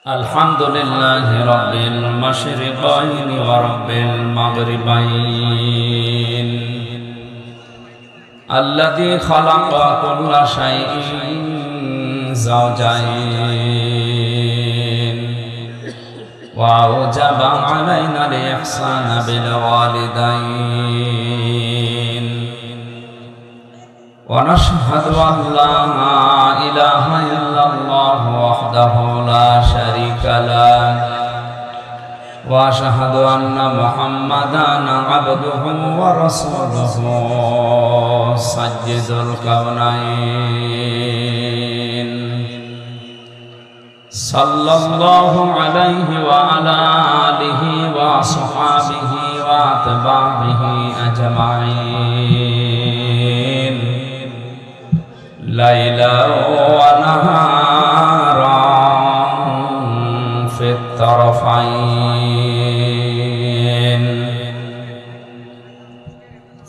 الحمد لله رب المشرقين ورب المغربين الذي خلق كل شيء زوجين وأوجب علينا الإحسان بالوالدين ونشهد أن لا إله إلا الله وحده لا شريك له وأشهد أن محمدًا عبده ورسوله سيد الكونين صلى الله عليه وعلى آله وصحبه وأتباعه أجمعين ليلا ونهارا في الطرفين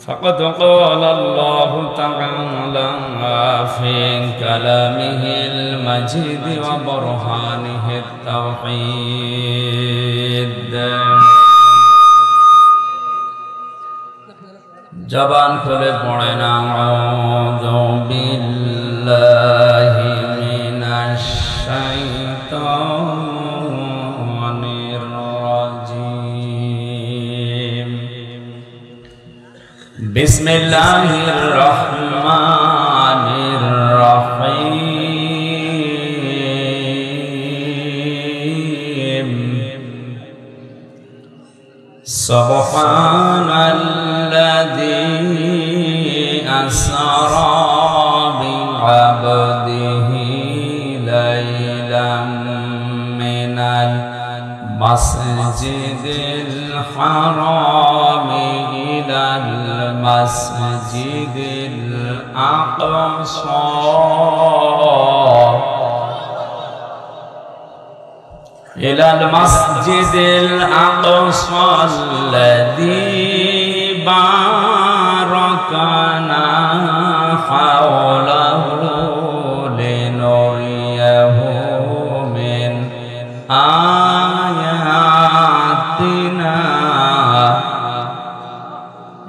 فقد قال الله تعالى في كلامه المجيد وبرهانه التوحيد जबान खुले पढ़े ना औज़ु बिल्लाहि मिनश शैतानिर रजीम बिस्मिल्लाहिर रहमानिर रहीम सुब्हानल्लाज़ी أسرى بعبده ليلا من المسجد الحرام إلى المسجد الأقصى إلى المسجد الأقصى الذي باركنا حوله لنريه من آياتنا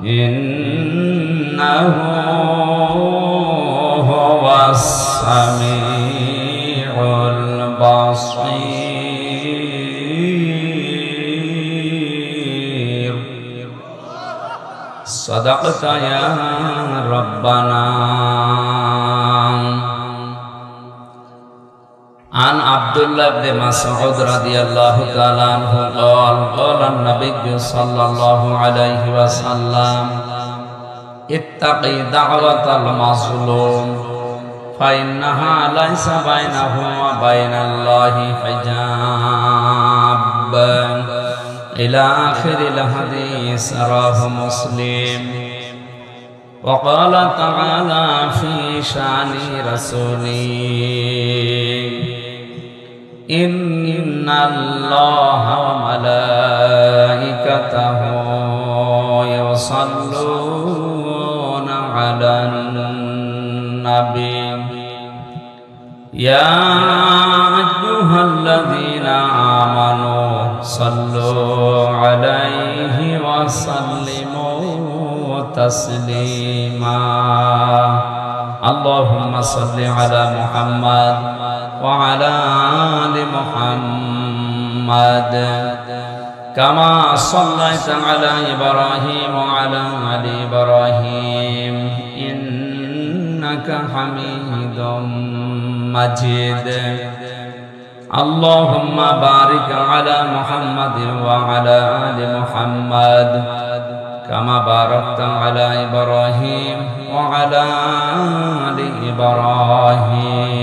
إنه هو السميع البصير صدقت يا ربنا عن عبد الله بن مسعود رضي الله تعالى عنه قال قال النبي صلى الله عليه وسلم اتقي دعوة المظلوم فإنها ليس بينه وبين الله حجاب إلى آخر الحديث رواه مسلم وقال تعالى في شأن رسوله إن الله وملائكته يصلون على النبي يا أيها الذين آمنوا صلوا عليه وسلموا تسليما اللهم صل على محمد وعلى آل محمد كما صليت على إبراهيم وعلى آل إبراهيم إنك حميد مجيد اللهم بارك على محمد وعلى آل محمد كما باركت على إبراهيم وعلى آل إبراهيم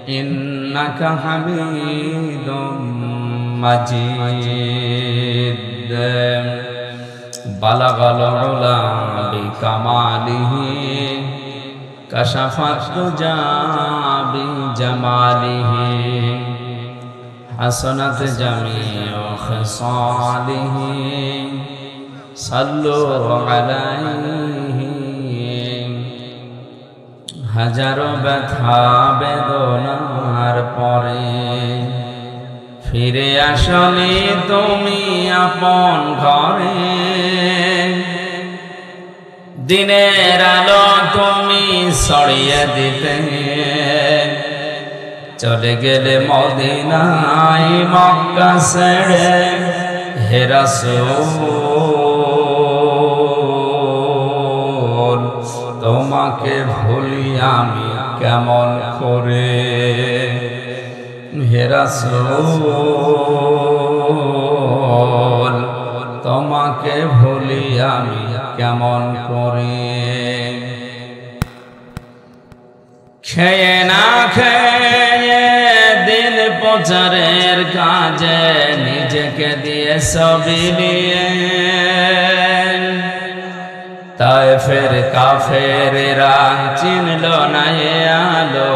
إنك حميد مجيد بلغ العلا بكماله كشف الدجى بجماله حسنت جميع خصاله صلوا عليه হাজারো ব্যথা বেদনার পরে ফিরে আসলে তুমি আপন ঘরে, দিনের আলো তুমি ছড়িয়ে দিতে, চলে গেলে মদিনায় মক্কা ছেড়ে। হে রাসূল তোমাকে ভুলি আমি কেমন করে, হে রাসূল তোমাকে ভুলি আমি কেমন করে। খেয়ে না খেয়ে দিন প্রচারের কাজে নিজেকে দিয়ে বিলিয়ে, তায়েফের কাফেরেরা চিনল না এ আলো,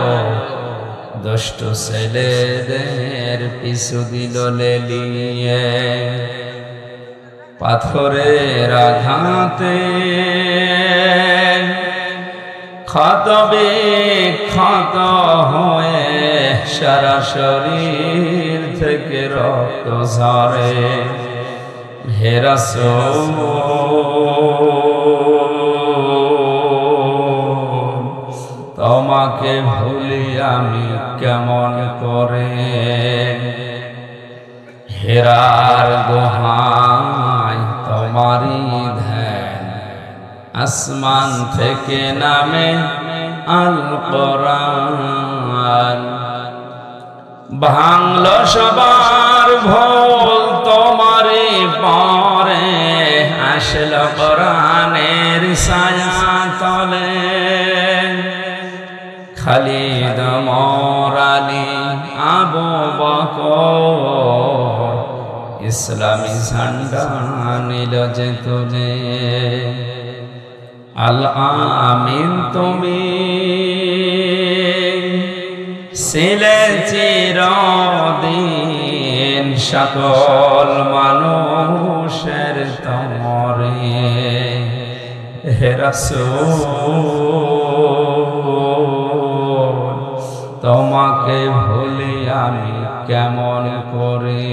দুষ্ট ছেলেদের পিছু দিল লেলিয়ে। পাথরের আঘাতে ক্ষত বিক্ষত হয়ে সারা শরীর থেকে রক্ত ঝরে, হে রাসূল তোমাকে ভুলি আমি কেমন করে। হেরার গুহায় তোমারই ধ্যান, আসমান থেকে নামে আল কোরআন, ভাঙলো সবার ভুল তোমারই পরে, আসলো কোরআনের ছায়া তলে। খালিদ মোরালি আবু বকর ইসলামী ঝান্ডা নিল যে তুলে। আল আমিন তুমি ছিলে চিরদিন সকল মানুষের তমরে, হে রাসূল তোমাকে ভুলি আমি কেমন করে।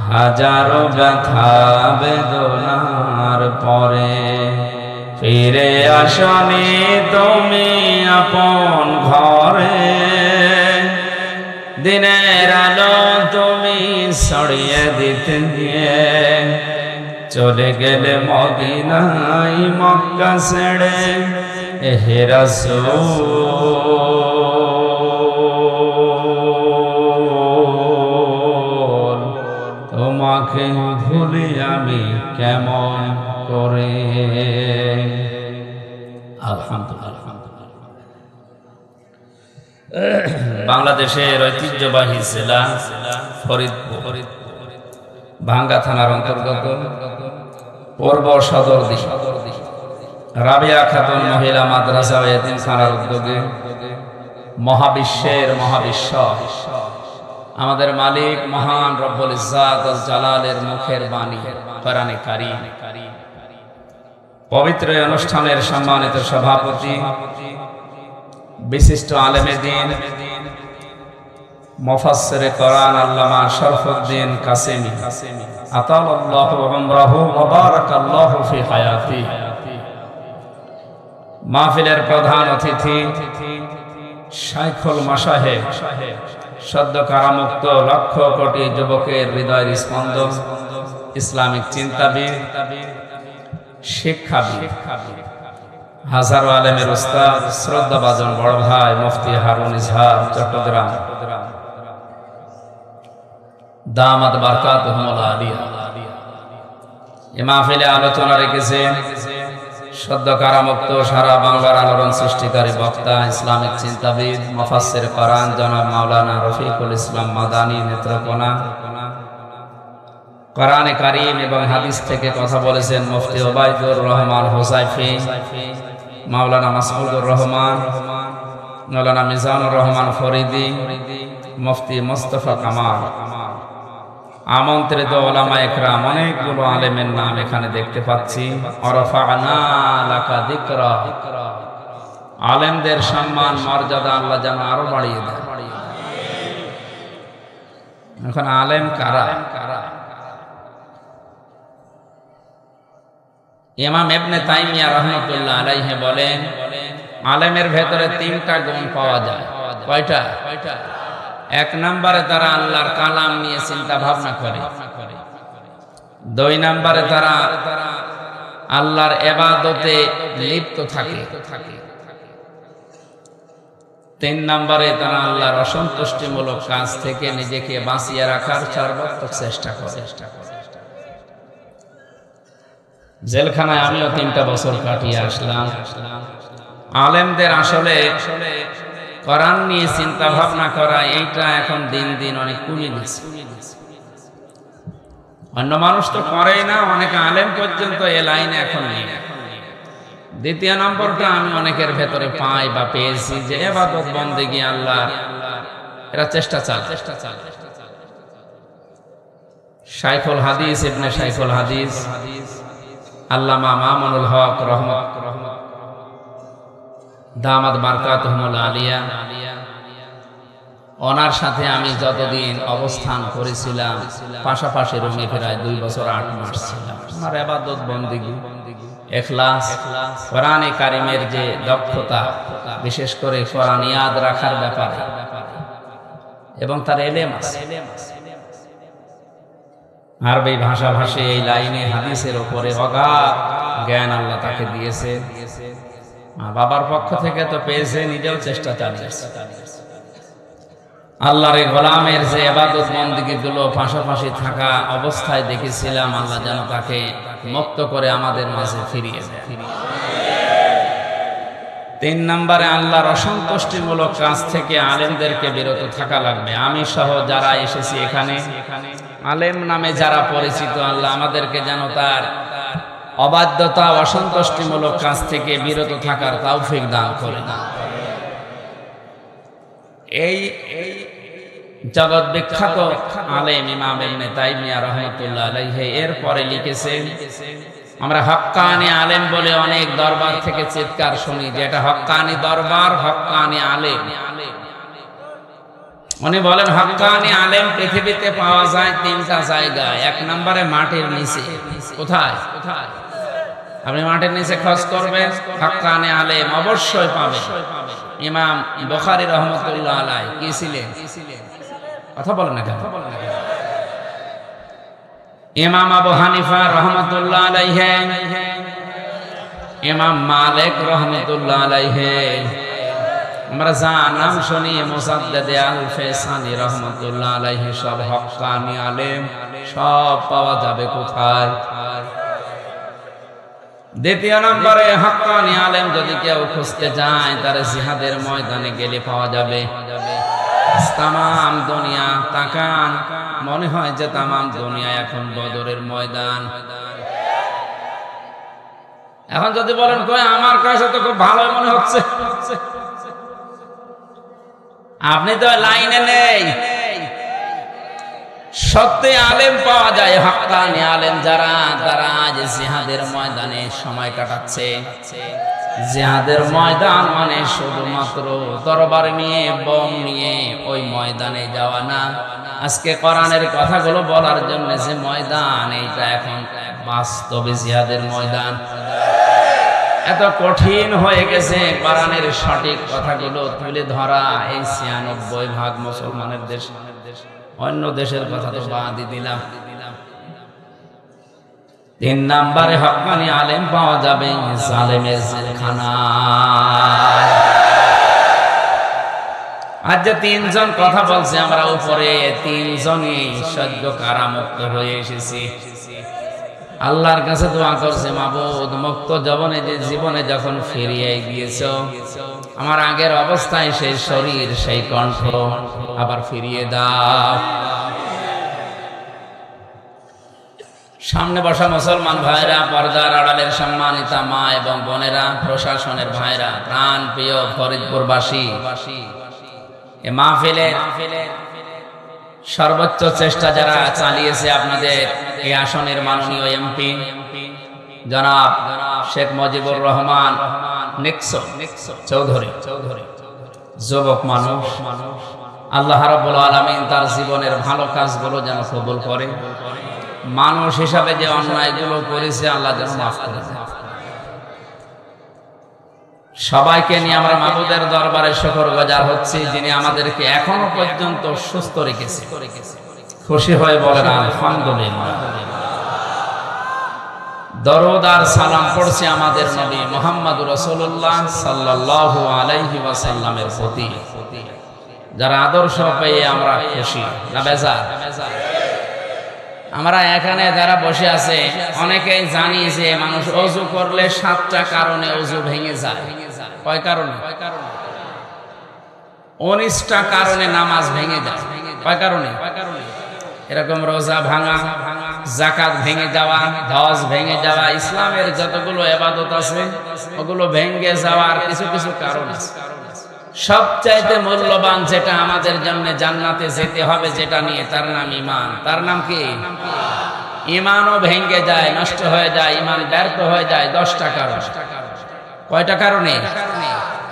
হাজারো ব্যথা বেদনার পরে ফিরে আসনি তুমি আপন ঘরে, দিনের আলো তুমি ছড়িয়ে দিতে গিয়ে, চলে গেলে মদিনায় মক্কা ছেড়ে। হে রাসূল তোমাকে ভুলি আমি কেমন করে। আলহামদুলিল্লাহ। বাংলাদেশের ঐতিহ্যবাহী জেলা ফরিদপুর, ভাঙ্গা থানার অন্তর্গত পূর্ব সদর দিক রাবিয়া খাতুন মহিলা মাদ্রাসা ও এতিমখানার উদ্যোগে মহাবিশ্বের মহাবিশ্ব আমাদের মালিক মহান রব্বুল ইজ্জাত ওয়াল জালালের মুখের বাণী কোরআনে কারীম, পবিত্র অনুষ্ঠানের সম্মানিত সভাপতি বিশিষ্ট আলেমে দ্বীন মুফাসসিরে কোরআন আল্লামা শরফুদ্দীন কাসেমী আতালাল্লাহু উমরাহু ওয়া বারাকাল্লাহু ফি হায়াতিহি, মাহফিলের প্রধান অতিথি শাইখুল মাশায়েখ, সদ্য কারামুক্ত লক্ষ কোটি যুবকের হৃদয়ের স্পন্দন, ইসলামিক চিন্তাবিদ, শিক্ষাবিদ, হাজারো আলেমের উস্তাদ, শ্রদ্ধাভাজন বড় ভাই মুফতি হারুন ইজহার চট্টগ্রাম, দামাত বারকাতুহুমুল আলিয়া। এই মাহফিলে আলোচনা রেখেছেন সদ্য কারামুক্ত সারা বাংলার আলোড়ন সৃষ্টিকারী বক্তা, ইসলামিক চিন্তাবিদ, মুফাসসির কোরআন জনাব মাওলানা রফিকুল ইসলাম মাদানী নেত্রকোনা। কোরআনে কারীম এবং হাদিস থেকে কথা বলেছেন মুফতি ওবায়দুর রহমান হোসাইফি, মাওলানা মাসউদুর রহমান, মাওলানা মিজানুর রহমান ফরিদি, মুফতি মুস্তাফা কামাল। আমন্ত্রিত ওলামা একরাম, অনেকগুলো আলেমের নাম এখানে দেখতে পাচ্ছি। ওয়ারাফা'না লাকা যিকরা, আলেমদের সম্মান মর্যাদা আল্লাহ যেন আরো বাড়িয়ে দেয়। এখন আলেম কারা? ইমাম ইবনে তাইমিয়া রাহমাতুল্লাহ আলাইহি বলেন, আলেমের ভেতরে তিনটা গুণ পাওয়া যায়। কয়টা? এক নম্বরে তারা আল্লাহর কালাম নিয়ে চিন্তা ভাবনা করে। দুই নম্বরে তারা আল্লাহর ইবাদতে লিপ্ত থাকে। তিন নম্বরে তারা আল্লাহর অসন্তুষ্টিমূলক কাজ থেকে নিজেকে বাঁচিয়ে রাখার সর্বাত্মক চেষ্টা করে। জেলখানায় আমিও 3টা বছর কাটিয়ে আসলাম। আলেমদের আসলে কোরআন নিয়ে চিন্তা ভাবনা করা এইটা এখন দিন দিন অনেক কমে গেছে। অন্য মানুষ তো করেই না, অনেক আলেম পর্যন্ত এ লাইনে এখন নেই। দ্বিতীয় নম্বরটা আমি অনেকের ভেতরে পাই বা পেয়েছি যে ইবাদত বন্দেগী আল্লাহ এরা চেষ্টা চালায়। শাইখুল হাদিস ইবনে শাইখুল হাদিস আল্লামা মামুনুল হক রহমত দামাত বারকাতুহুল আলিয়া, ওনার সাথে আমি যতদিন অবস্থান করেছিলাম পাশাপাশি রুমে প্রায় 2 বছর 8 মাস ছিলাম। আমার ইবাদত বন্দেগী, ইখলাস, কোরআনে কারিমের যে দক্ষতা, বিশেষ করে কোরআন ইয়াদ রাখার ব্যাপারে এবং তার ইলম আছে। আরবি ভাষাভাষী এই লাইনে হাদিসের উপরে অগাধ জ্ঞান আল্লাহ তাকে দিয়েছে। মা বাবার পক্ষ থেকে তো পেয়েছে, নিজেও চেষ্টা চালিয়েছে। আল্লাহর গোলামের যে ইবাদত বন্দেগী গুলো পাশাপাশি থাকা অবস্থায় দেখেছিলাম, আল্লাহ যেন তাকে মুক্ত করে আমাদের মাঝে ফিরিয়ে দেয়। 3 নম্বরে আল্লাহর অসন্তুষ্টিমূলক কাজ থেকে আলেমদেরকে বিরত থাকা লাগবে। আমি সহ যারা এসেছি এখানে আলেম নামে যারা পরিচিত, আল্লাহ আমাদেরকে যেন তার অবাধ্যতা অসন্তুষ্টিমূলক কাজ থেকে বিরত থাকার তৌফিক দান করে। এই জগৎ বিখ্যাত আলেম ইমাম ইবনে তাইমিয়া রাহমাতুল্লাহ আলাইহি এরপরে লিখেছেন, আমরা হক্কানি আলেম বলে অনেক দরবার থেকে চিৎকার শুনি যে এটা হক্কানি দরবার, হক্কানি আলেম। উনি বলেন হক্কানি আলেম পৃথিবীতে পাওয়া যায় 3টা জায়গায়। 1 নম্বরে মাটির নিচে। কোথায়? আপনি মাটির নিচে খোঁজ করবেন, হক্কানি আলেম অবশ্যই পাবেন। ইমাম বুখারী রাহমাতুল্লাহ আলাইহি কি ছিলেন? কথা বলেন না কেন? ইমাম আবু হানিফা রাহমাতুল্লাহ আলাইহি, ইমাম মালিক রাহমাতুল্লাহ আলাইহি, আমরা যা নাম শুনি মুসাদ্দাদ আল-ফিসানি রাহমাতুল্লাহ আলাইহি, সব হক্কানি আলেম। সব পাওয়া যাবে কোথায়? দ্বিতীয় নম্বরে হক্কানি আলেম যদি কেউ খুঁজতে যায়, তার জিহাদের ময়দানে গেলে পাওয়া যাবে। তামাম দুনিয়া তাকান, মনে হয় যে তামাম দুনিয়া এখন বদরের ময়দান। এখন যদি বলেন কই আমার কাছে তো খুব ভালো মনে হচ্ছে, আপনি তো লাইনে নেই। সত্যি আলেম পাওয়া যায়, হক্কানি আলেম যারা, তারা আজ জিহাদের ময়দানে সময় কাটাচ্ছে। জিহাদের ময়দান মানে শুধুমাত্র তরবারি নিয়ে, বম নিয়ে ওই ময়দানে যাওয়া না। আজকে কোরআনের কথাগুলো বলার জন্য যে ময়দান, এইটা এখন বাস্তবে জিহাদের ময়দান। এত কঠিন হয়ে গেছে কোরআনের সঠিক কথাগুলো তুলে ধরা। এই 96% মুসলমানের দেশ, অন্য দেশের কথা তো বাদই দিলাম। 3 নম্বরে হক্কানি আলেম পাওয়া যাবে জালেমের জেলখানায়। আজ যে 3 জন কথা বলছে আমরা উপরে, 3 জনই সদ্য কারামুক্ত হয়ে এসেছি। আল্লাহর কাছে দোয়া করছে, মাবুদ মুক্ত জীবনে যখন ফিরিয়ে গিয়েছো, আমার আগের অবস্থায় সেই শরীর, সেই কণ্ঠ আবার ফিরিয়ে দাও। সামনে বসা মুসলমান ভাইরা, পর্দার আড়ালের সম্মানিতা মা এবং বোনেরা, প্রশাসনের ভাইরা, প্রাণ প্রিয় ফরিদপুরবাসী, এ মাহফিলের সর্বোচ্চ চেষ্টা যারা চালিয়েছে, আপনাদের এই আসনের মাননীয় এমপি জনাব শেখ মুজিবুর রহমান নেক্সো চৌধুরী যুবক মানুষ। আল্লাহ রাব্বুল আলামিন তার জীবনের ভালো কাজগুলো যেন কবুল করে, মানুষ হিসাবে যে অন্যায়গুলো করেছে আল্লাহ যেন মাফ করে দেন। সবাইকে নিয়ে আমরা মাবুদের দরবারে শুকরগুজার হচ্ছি, যিনি আমাদেরকে এখনো পর্যন্ত সুস্থ রেখেছে। খুশি হয়ে বলেন আলহামদুলিল্লাহ। দরুদ আর সালাম পড়ছি আমাদের নবী মুহাম্মদুর রাসূলুল্লাহ সাল্লাল্লাহু আলাইহি ওয়াসাল্লামের প্রতি, যারা আদর্শ পেয়ে আমরা খুশি না বেজার। আমরা এখানে যারা বসে আছে অনেকেই জানি যে মানুষ ওযু করলে 7টা কারণে ওযু ভেঙে যায়। কয় কারণে? 19টা কারণে নামাজ ভেঙে যায়। কয় কারণে? এরকম রোজা ভাঙা, যাকাত ভেঙে যাওয়া, হজ ভেঙে যাওয়া, ইসলামের যতগুলো ইবাদত আছে ওগুলো ভেঙে যাওয়ার কিছু কিছু কারণ আছে। সবচাইতে মূল্যবান যেটা আমাদের জন্য জান্নাতে যেতে হবে, যেটা নিয়ে, তার নাম ঈমান। তার নাম কি? ঈমানও ভেঙে যায়, নষ্ট হয়ে যায়, ঈমান ব্যর্থ হয়ে যায় 10টা কারণ। কয়টা কারণে?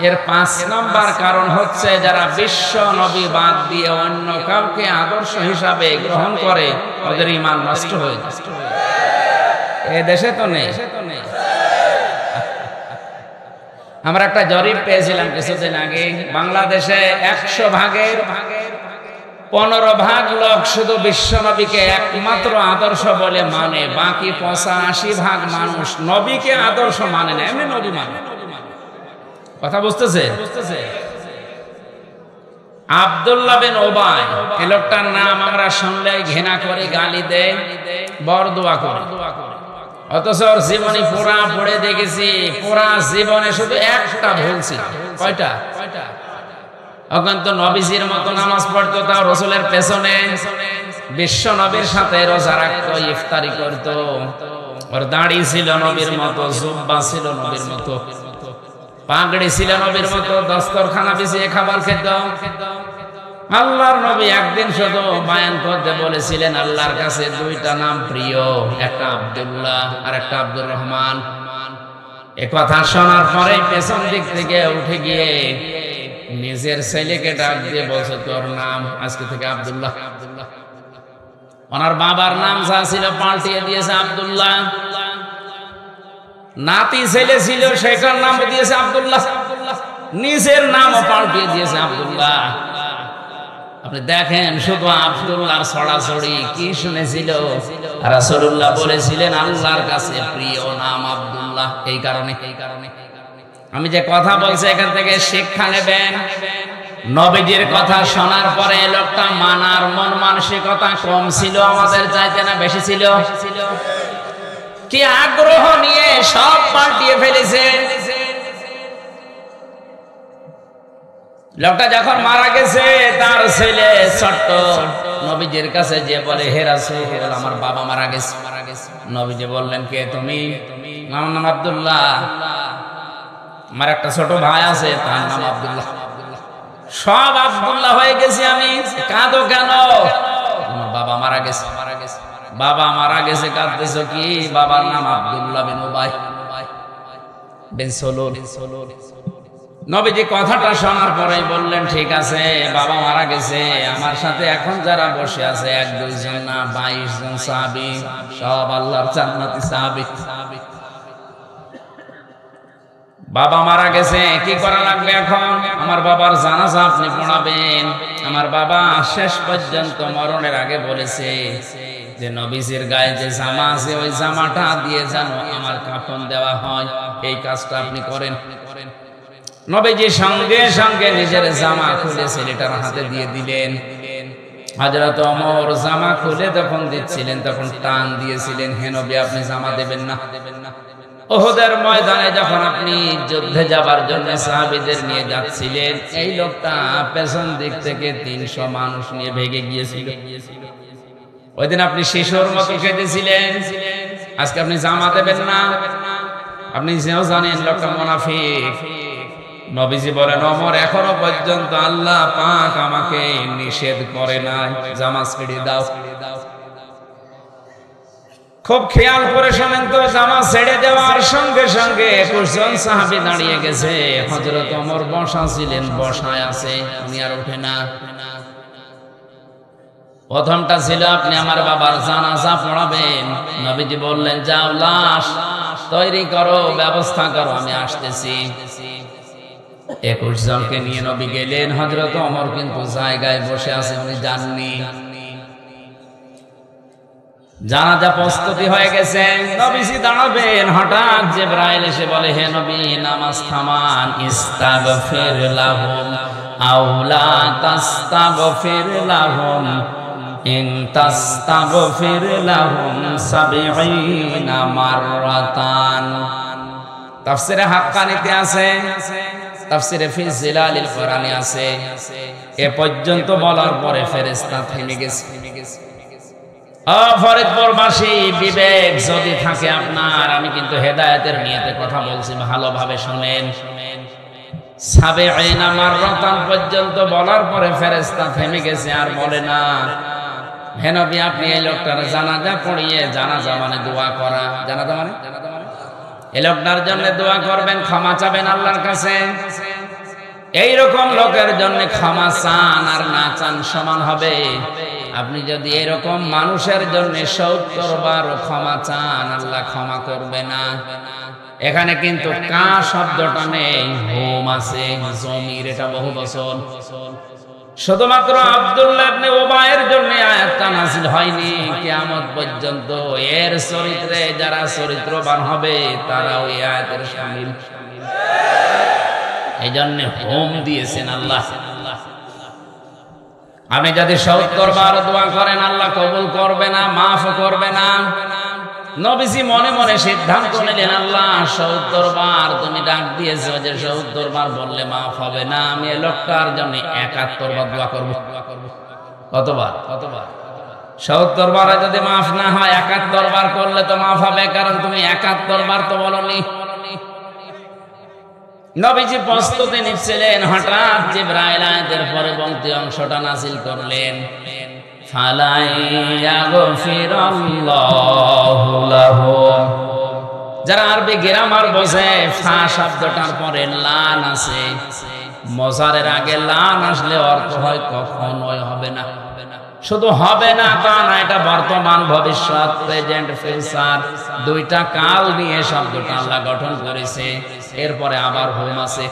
এর 5 নম্বর কারণ হচ্ছে যারা বিশ্ব নবী বাদ দিয়ে অন্য কাউকে আদর্শ হিসাবে গ্রহণ করে ওদের ঈমান নষ্ট হয়ে যায়। এই দেশে তো নেই। আমরা একটা জরিপ পেয়েছিলাম কিছুদিন আগে, বাংলাদেশে 100 ভাগের 15 ভাগ লোক শুধু বিশ্ব নবীকে একমাত্র আদর্শ বলে মানে, বাকি 85 ভাগ মানুষ নবীকে আদর্শ মানে না, এমনি নবী মানে। কথা বুঝতেছে? আব্দুল্লাহ বিন উবাই, এই লোকটার নাম আমরা শুনলেই ঘৃণা করে, গালি দেয়, বরদোয়া করে। অথচ ওর জীবনী পুরা পড়ে দেখেছি, পুরা জীবনে শুধু একটা ভুল ছিল। কয়টা? এখন তো নবীজির মতো নামাজ পড়তো, তাও রাসূলের পেছনে, বিশ্ব নবীর সাথে রোজা রাখতো, ইফতারি করতো, ওর দাড়ি ছিল নবীর মতো, জুব্বা ছিল নবীর মতো, পাগড়ি ছিল নবীর মতো, দস্তরখানা বিছিয়ে খাবার খেত। আল্লাহর নবী একদিন শুধু বায়ান করতে বলেছিলেন, আল্লাহর কাছে 2টা নাম প্রিয়, একটা আব্দুল্লাহ আর একটা আব্দুর রহমান। এ কথা শোনার পরে পেছন দিক থেকে উঠে গিয়ে নিজের ছেলেকে ডাক দিয়ে বলছে, তোর নাম আজকে থেকে আব্দুল্লাহ। ওনার বাবার নাম যা ছিল পাল্টিয়ে দিয়েছে আব্দুল্লাহ। নাতি ছেলে ছিল সেটার নাম দিয়েছে আব্দুল্লাহ, নিজের নামও পাল্টিয়ে দিয়েছে আব্দুল্লাহ। আপনি দেখেন শুধু আব্দুল্লাহর ছড়াছড়ি কি শুনেছিল। রাসূলুল্লাহ বলেছিলেন আল্লাহর কাছে প্রিয় নাম আব্দুল্লাহ। এই কারণে আমি যে কথা বলছি এখান থেকে শিক্ষা নেবেন। নবীজির কথা শোনার পরে লোকটা মানার মন মানসিকতা কম ছিল আমাদের চাইতে, না বেশি ছিল? কি আগ্রহ নিয়ে সব পাল্টিয়ে ফেলেছে। লোকটা যখন মারা গেছে তার ছেলে ছোট্ট নবীজির কাছে যে বলে, হে রাসূল, আমার বাবা মারা গেছে। নবীজি বললেন, কে তুমি? আমার নাম আব্দুল্লাহ, আমার একটা ছোট ভাই আছে তার নাম আব্দুল্লাহ। সব আব্দুল্লাহ হয়ে গেছি আমি, কাঁদো কেন? আমার বাবা মারা গেছে। বাবা মারা গেছে, কাঁদতেছো কি? বাবার নাম আব্দুল্লাহ বিন উবাই বিন সালুল। নবীজি কথাটা শোনার পরে বললেন, ঠিক আছে, বাবা মারা গেছে, আমার সাথে এখন যারা বসে আছে 1-2 জন না, 22 জন সাহাবী, সব আল্লাহর জান্নাতি সাহাবী। বাবা মারা গেছে, কি করা লাগবে এখন? আমার বাবার জানাজা আপনি পড়াবেন। আমার বাবা শেষ পর্যন্ত মরণের আগে বলেছে যে নবীজির গায়ে যে জামা আছে ওই জামাটা দিয়ে যেন আমার কাফন দেওয়া হয়, এই কাজটা আপনি করেন। নবীজি সঙ্গে সঙ্গে নিজের জামা খুলে ছেলেটার হাতে দিয়ে দিলেন। হযরত ওমর জামা খুলে যখন দিচ্ছিলেন তখন টান দিয়েছিলেন, হে নবী, আপনি জামা দেবেন না। উহুদের ময়দানে যখন আপনি যুদ্ধে যাবার জন্য সাহাবীদের নিয়ে যাচ্ছিলেন, এই লোকটা পেছন দিক থেকে 300 মানুষ নিয়ে ভেগে গিয়েছিল। ওই দিন আপনি শিশুর মতো কেঁদেছিলেন, আজকে আপনি জামা দেবেন না। আপনি যেও জানেন লোকটা মুনাফিক। নবীজি বলেন, ওমর, এখনো পর্যন্ত আল্লাহ পাক আমাকে নিষেধ করে নাই, জামা ছেড়ে দাও। খুব খেয়াল করে শোনেন তো, জামা ছেড়ে দেওয়ার সঙ্গে সঙ্গে 21 জন সাহাবী দাঁড়িয়ে গেছে। হযরত ওমর বসা ছিলেন, বসায় আছে, উনি আর ওঠে না। প্রথমটা ছিল আপনি আমার বাবার জানাজা পড়াবেন। নবীজি বললেন যাও লাশ তৈরি করো, ব্যবস্থা করো, আমি আসতেছি। 21 জনকে নিয়ে নবী গেলেন। হযরত ওমর কিন্তু জায়গায় বসে আছে, উনি যাননি। জানাজা প্রস্তুতি হয়ে গেছে, নবীজি দাঁড়াবেন। হঠাৎ জিবরাইল এসে বলে, হে নবী নামাজ থামান, ইস্তাগফির লাহুম আও লা তাস্তাগফির লাহুম ইন তাস্তাগফির লাহুম ৭০ মাররাতান। তাফসীরে হাক্কানীতে আছে, তাফসীরে ফি জিলালিল কোরআনে আছে। এ পর্যন্ত বলার পরে ফেরেশতা থেমে গেছে। ফরিদপুরবাসী, বিবেক যদি থাকে আপনার, আমি কিন্তু হেদায়েতের নিয়তে কথা বলছি, ভালোভাবে শুনেন। ৭০ মাররাতান পর্যন্ত বলার পরে ফেরেশতা থেমে গেছে, আর বলে না, হে নবী আপনি এই লোকটার জানাজা পড়িয়ে, জানাজা মানে দোয়া করা, জানাজা মানে এই লোকটার জন্য দোয়া করবেন, ক্ষমা চাবেন আল্লাহর কাছে। এইরকম লোকের জন্য ক্ষমা চান আর না চান সমান হবে। আপনি যদি এরকম মানুষের জন্য ৭০ বার ক্ষমা চান, আল্লাহ ক্ষমা করবে না। এখানে কিন্তু কা শব্দটা নেই, হোম আছে, জমির, এটা বহু বচন। শুধুমাত্র আব্দুল্লাহ ইবনে উবাইয়ের জন্য আয়াতটা নাযিল হয়নি, কিয়ামত পর্যন্ত এর চরিত্রে যারা চরিত্রবান হবে তারাও এই আয়াতের শামিল। এই জন্য হোম দিয়েছেন আল্লাহ। আপনি যদি ৭০ বার দোয়া করেন, আল্লাহ কবুল করবে না, মাফ করবে না। নবীজি মনে মনে সিদ্ধান্ত নিলেন, আল্লাহ ৭০ বার তুমি ডাক দিয়েছো যে ৭০ বার বললে মাফ হবে না, আমি এই লোকটার জন্য ৭১ বার দোয়া করব। কতবার? ৭০ বারে যদি মাফ না হয়, ৭১ বার করলে তো মাফ হবে, কারণ তুমি ৭১ বার তো বলনি। নবীজি প্রস্তুতি নিচ্ছিলেন, হঠাৎ জিবরাইল আয়াতের পরবর্তী অংশটা নাযিল করলেন, যারা আরবি গ্রামার বোঝে, ফা শব্দটার পরে লান আছে, মজারের আগে লান আসলে অর্থ হয় কখনোই হবে না। শুধু হবে না তা না, এটা বর্তমান, ভবিষ্যৎ, প্রেজেন্ট, ফিউচার, দুইটা কাল নিয়ে শব্দটা আল্লাহ গঠন করেছে। এরপরে আবার হোম আছে।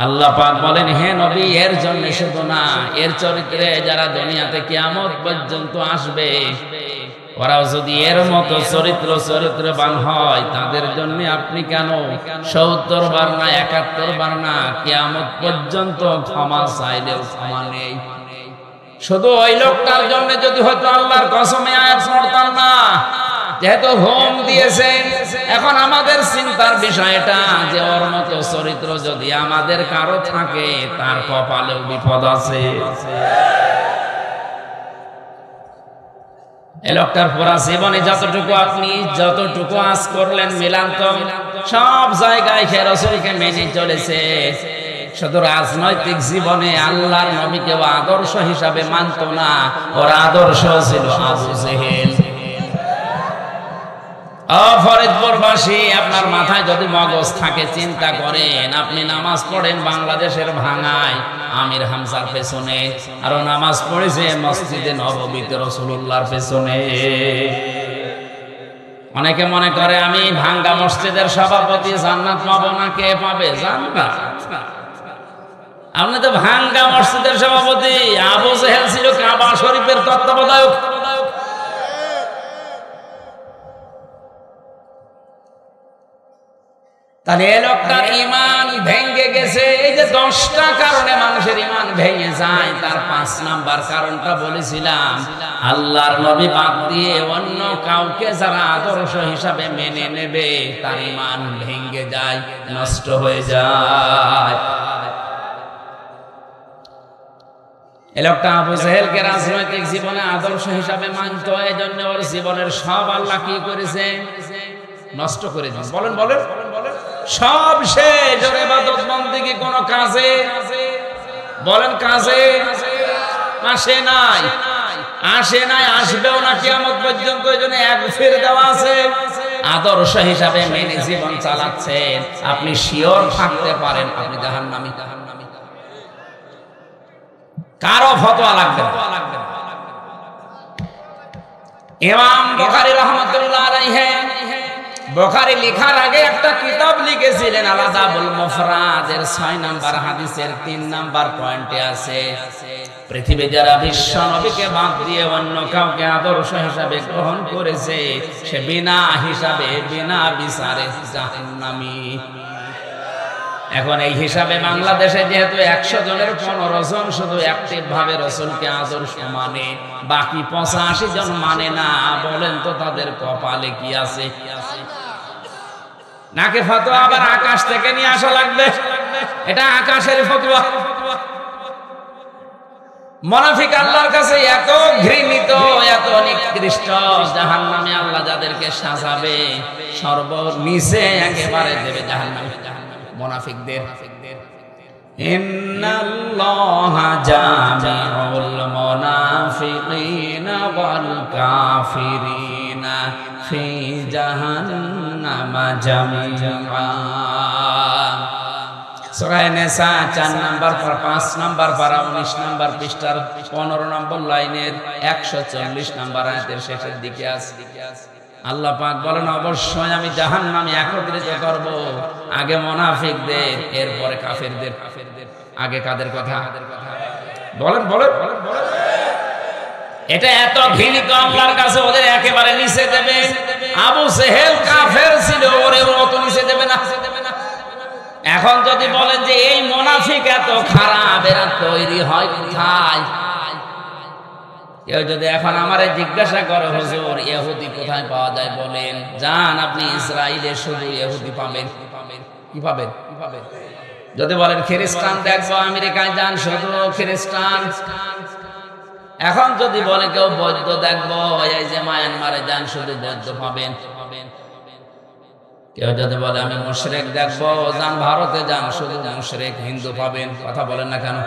আল্লাহ পাক বলেন, হে নবী এর জন্য শুধু না, এর চরিত্রে যারা দুনিয়াতে কিয়ামত পর্যন্ত আসবে, ওরাও যদি এর মতো চরিত্রবান হয়, তাদের জন্য আপনি কেন ৭০ বার না ৭১ বার না, কিয়ামত পর্যন্ত ক্ষমা চাইলেও ক্ষমা নেই। শুধু ওই লোকটার জন্য যদি হয়তো আল্লাহর কসমে আয়াত পড়তাম না, যেহেতু হোম দিয়েছে। এখন আমাদের চিন্তার বিষয় এটা যে ওর মতো চরিত্র যদি আমাদের কারো থাকে, তার কপালেও বিপদ আছে। এই লোকটার পুরা জীবনে যতটুকু আজ করলেন মিলান্তম, সব জায়গায় সে রাসূলকে মেনে চলেছে। শুধু রাজনৈতিক জীবনে আল্লাহর নবীকে আদর্শ হিসাবে মানত না, ওর আদর্শ ছিল আবু জেহেল। ফরিদপুরবাসী, আপনার মাথায় যদি মগজ থাকে, চিন্তা করেন, আপনি নামাজ পড়েন বাংলাদেশের ভাঙায় আমির হামজার পেছনে, আরো নামাজ পড়েছে মসজিদে নববীতে রাসূলুল্লাহর পেছনে। অনেকে মনে করে আমি ভাঙ্গা মসজিদের সভাপতি, জান্নাত পাবো না। কে পাবে জান্নাত? আপনি তো ভাঙ্গা মসজিদের সভাপতি। আবু জেহেল ছিল কাবা শরীফের তত্ত্বাবধায়ক। তাহলে এই লোকটার ঈমান ভেঙে গেছে। এই যে 10টা কারণে মানুষের ঈমান ভেঙে যায়, তার 5 নাম্বার কারণটা বলেছিলাম, আল্লাহর নবী বাদ দিয়ে অন্য কাউকে যারা আদর্শ হিসাবে মেনে নেবে, তার ঈমান ভেঙে যায়, নষ্ট হয়ে যায়। এই লোকটা আবু জেহেলকে রাজনৈতিক জীবনে আদর্শ হিসাবে মানত, এই জন্য ওর জীবনের সব আল্লাহ কি করেছে? নষ্ট করে দিয়েছে। বলেন সব শেষ। ওর ইবাদত বন্দেগী কোন কাজে, বলেন কাজে আসে নাই। আসে নাই, আসবেও না কিয়ামত পর্যন্ত। এজন্য এক ফির দেওয়া আছে, আদর্শ হিসাবে মেনে জীবন চালাচ্ছেন, আপনি শিওর থাকতে পারেন আপনি জাহান্নামী। কারো ফতোয়া লাগবে না। ইমাম বুখারী রাহমাতুল্লাহ আলাইহি বুখারী লেখার আগে একটা কিতাব লিখেছিলেন আলাদাবুল মুফরাদের 6 নাম্বার হাদিসের 3 নাম্বার পয়েন্টে আছে, পৃথিবী যারা বিশ্ব নবীকে বাদ দিয়ে অন্য কাউকে আদর্শ হিসাবে গ্রহণ করেছে সে বিনা হিসাবে বিনা বিচারে জাহান্নামী। এখন এই হিসাবে বাংলাদেশে যেহেতু 100 জনের 15 জন শুধু অ্যাক্টিভ ভাবে রাসূলকে আদর্শ মানে, বাকি 85 জন মানে না, বলেন তো তাদের কপালে কি আছে? নাকি ফতোয়া আবার আকাশ থেকে নিয়ে আসা লাগবে? এটা আকাশের ফতোয়া। মুনাফিক আল্লাহর কাছে এত ঘৃণিত, এত নিকৃষ্ট, জাহান্নামে আল্লাহ যাদেরকে সাজাবে সর্বনিচে একেবারে দেবে জাহান্নামে মুনাফিকদের। ইন্নাল্লাহা জামিউল মুনাফিকিনা ওয়াল কাফিরিনা ফি জাহান্নামা জামিআ। সূরা নিসা 4 নাম্বার 5 নাম্বার পারা 19 নাম্বার পৃষ্ঠার 15 নম্বর লাইনের 140 নাম্বার আয়াতের শেষের দিকে আছে। আল্লাহ পাক বলেন অবশ্যই আমি জাহান্নামে একত্রিত করব, আগে মুনাফিকদের, এরপরে কাফেরদের। আগে কাদের কথা বলেন বলেন? এটা এত ঘৃণিত আল্লাহর কাছে, ওদের একেবারে নিচে দেবে। আবু জেহেল কাফের ছিল, ওরে অত নিচে দেবে না। এখন যদি বলেন যে এই মুনাফিক এত খারাপ, এরা তৈরি হয় কোথায়? কেউ যদি এখন আমারে জিজ্ঞাসা করে হুজুর ইহুদি কোথায় পাওয়া যায়, বলেন যান আপনি ইসরায়েলে, শুধু ইহুদি পাবেন। কি পাবেন? যদি বলেন খ্রিস্টান দেখবো, আমেরিকায় যান শুধু খ্রিস্টান। এখন যদি বলে কেউ বৌদ্ধ দেখবো, এই যে মায়ানমারে যান শুধু বৌদ্ধ পাবেন। কেউ যদি বলে আমি মুশরিক দেখবো, যান ভারতে যান শুধু মুশরিক হিন্দু পাবেন। কথা বলেন না কেন?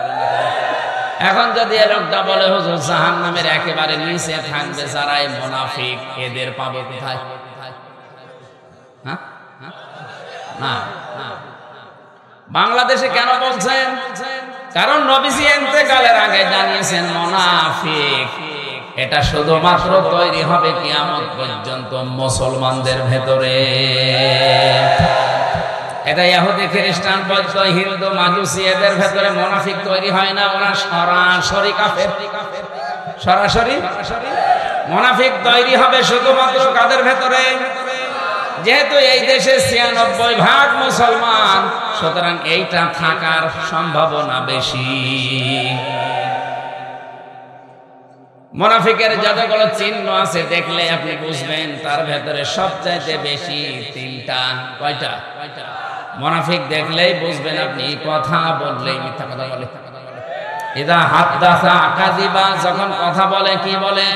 এখন যদি লোকটা বলে হুজুর জাহান্নামের একেবারে নিচে থাকবে যারা এই মুনাফিক, এদের পাবো কোথায়? না, বাংলাদেশে কেন বলছেন? কারণ নবীজি ইন্তেকালের আগে জানিয়েছেন মুনাফিক এটা শুধুমাত্র তৈরি হবে কিয়ামত পর্যন্ত মুসলমানদের ভেতরে। এটা ইহুদি খ্রিস্টান বৌদ্ধ হিন্দু মাজুসি এদের ভেতরে মুনাফিক তৈরি হয় না, ওরা সরাসরি কাফের। সরাসরি মুনাফিক তৈরি হবে শুধুমাত্র কাদের ভেতরে? যেহেতু এই দেশে 96% মুসলমান, সুতরাং এইটা থাকার সম্ভাবনা বেশি। মুনাফিকের যতগুলো চিহ্ন আছে দেখলে আপনি বুঝবেন তার ভেতরে সবচাইতে বেশি 3টা। কয়টা? মুনাফিক দেখলেই বুঝবেন আপনি কথা বললেই মিথ্যা কথা বলে। ইদা হাদ্দাসা কাযিবা, যখন কথা বলে কি বলে?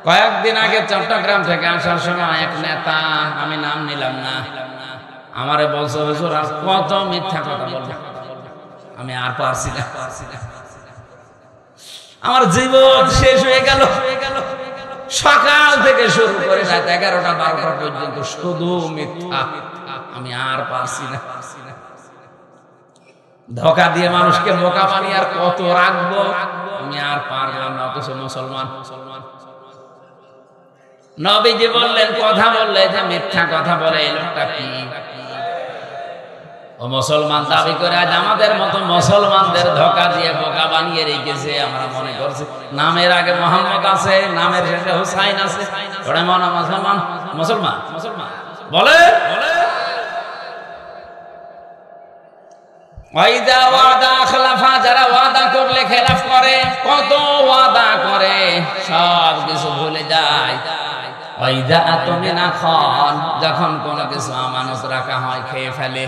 কয়েকদিন আগে চট্টগ্রাম থেকে আসার সময় এক নেতা, আমি নাম নিলাম না, আমারে বলছে হুজুর আর কত মিথ্যা কথা বলবো, আমি আর পারছি না, আমার জীবন শেষ হয়ে গেল। সকাল থেকে শুরু করে রাত 11টা 12টা পর্যন্ত শুধু মিথ্যা, আমি আর পারছি না। ধোঁকা দিয়ে মানুষকে বোকা বানিয়ে আর কত রাখবো, আমি আর পারলাম না। অথচ মুসলমান। নবীজি বললেন কথা বললে যে মিথ্যা কথা বলে, এই লোকটা কি? ও মুসলমান দাবি করে আজ আমাদের মতো মুসলমানদের ধোঁকা দিয়ে বোকা বানিয়ে রেখেছে। আমরা মনে করছি নামের আগে মোহাম্মদ আছে, নামের শেষে হুসাইন আছে, ওরা মনে মুসলমান। মুসলমান মুসলমান বলে ওয়াইদা ওয়াদা খলাফা, যারা ওয়াদা করলে খেলাফ করে, কত ওয়াদা করে সব কিছু ভুলে যায়। ওয়াইদা আতমিনা খান, যখন কোনো কিছু আমানত রাখা হয় খেয়ে ফেলে।